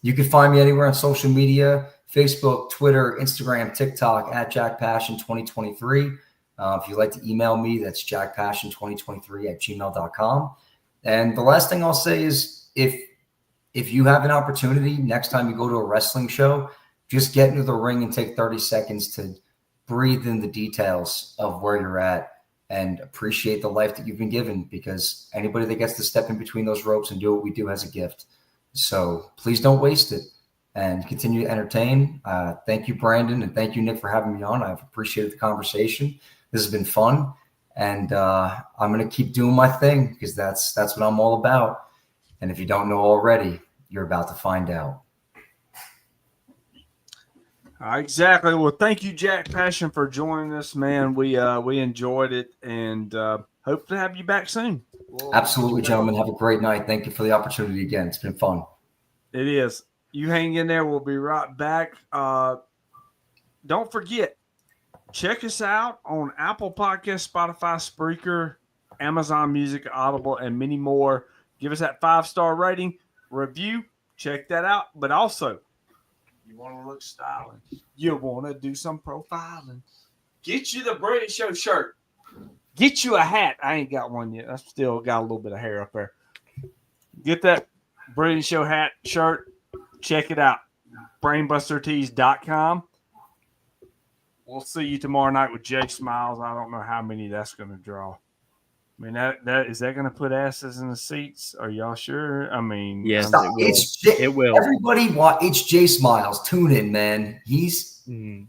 You can find me anywhere on social media, Facebook, Twitter, Instagram, TikTok, at Jack Passion 2023. If you'd like to email me, that's jackpassion2023@gmail.com. And the last thing I'll say is if you have an opportunity next time you go to a wrestling show, just get into the ring and take 30 seconds to breathe in the details of where you're at and appreciate the life that you've been given, because anybody that gets to step in between those ropes and do what we do has a gift. So please don't waste it and continue to entertain. Thank you, Brandon, and thank you, Nick, for having me on. I've appreciated the conversation. This has been fun, and I'm going to keep doing my thing because that's what I'm all about. And if you don't know already, you're about to find out. Exactly. Well, thank you, Jack Passion, for joining us, man. We enjoyed it and hope to have you back soon. Absolutely, gentlemen. Have a great night. Thank you for the opportunity again. It's been fun. It is. You hang in there. We'll be right back. Don't forget, check us out on Apple Podcasts, Spotify, Spreaker, Amazon Music, Audible, and many more. Give us that 5-star rating, review. Check that out. But also, you want to look styling, you want to do some profiling, get you the Brandon Show shirt. Get you a hat. I ain't got one yet. I still got a little bit of hair up there. Get that Brandon Show hat, shirt. Check it out. BrainbusterTees.com. We'll see you tomorrow night with Jay Smiles. I don't know how many that's going to draw. I mean, is that going to put asses in the seats? Are y'all sure? I mean, yes, it will. Everybody it's Jay Smiles. Tune in, man. Tune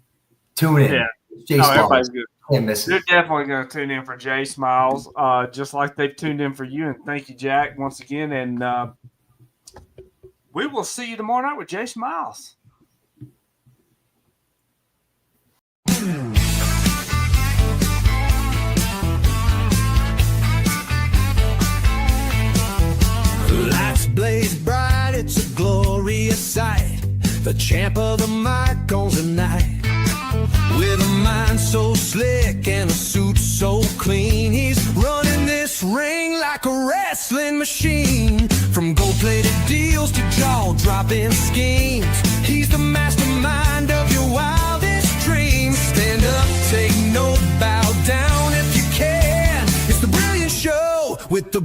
in. Yeah. Jay Smiles. Everybody's good. They're definitely going to tune in for Jay Smiles, just like they've tuned in for you. And thank you, Jack, once again. And we will see you tomorrow night with Jay Smiles. Lights blaze bright, it's a glorious sight. The champ of the mic owns the night. With a mind so slick and a suit so clean, he's running this ring like a wrestling machine. From gold-plated deals to jaw-dropping schemes, he's the mastermind of your wildest dreams. Stand up, take note, bow down if you can. It's the Brilliant Show with the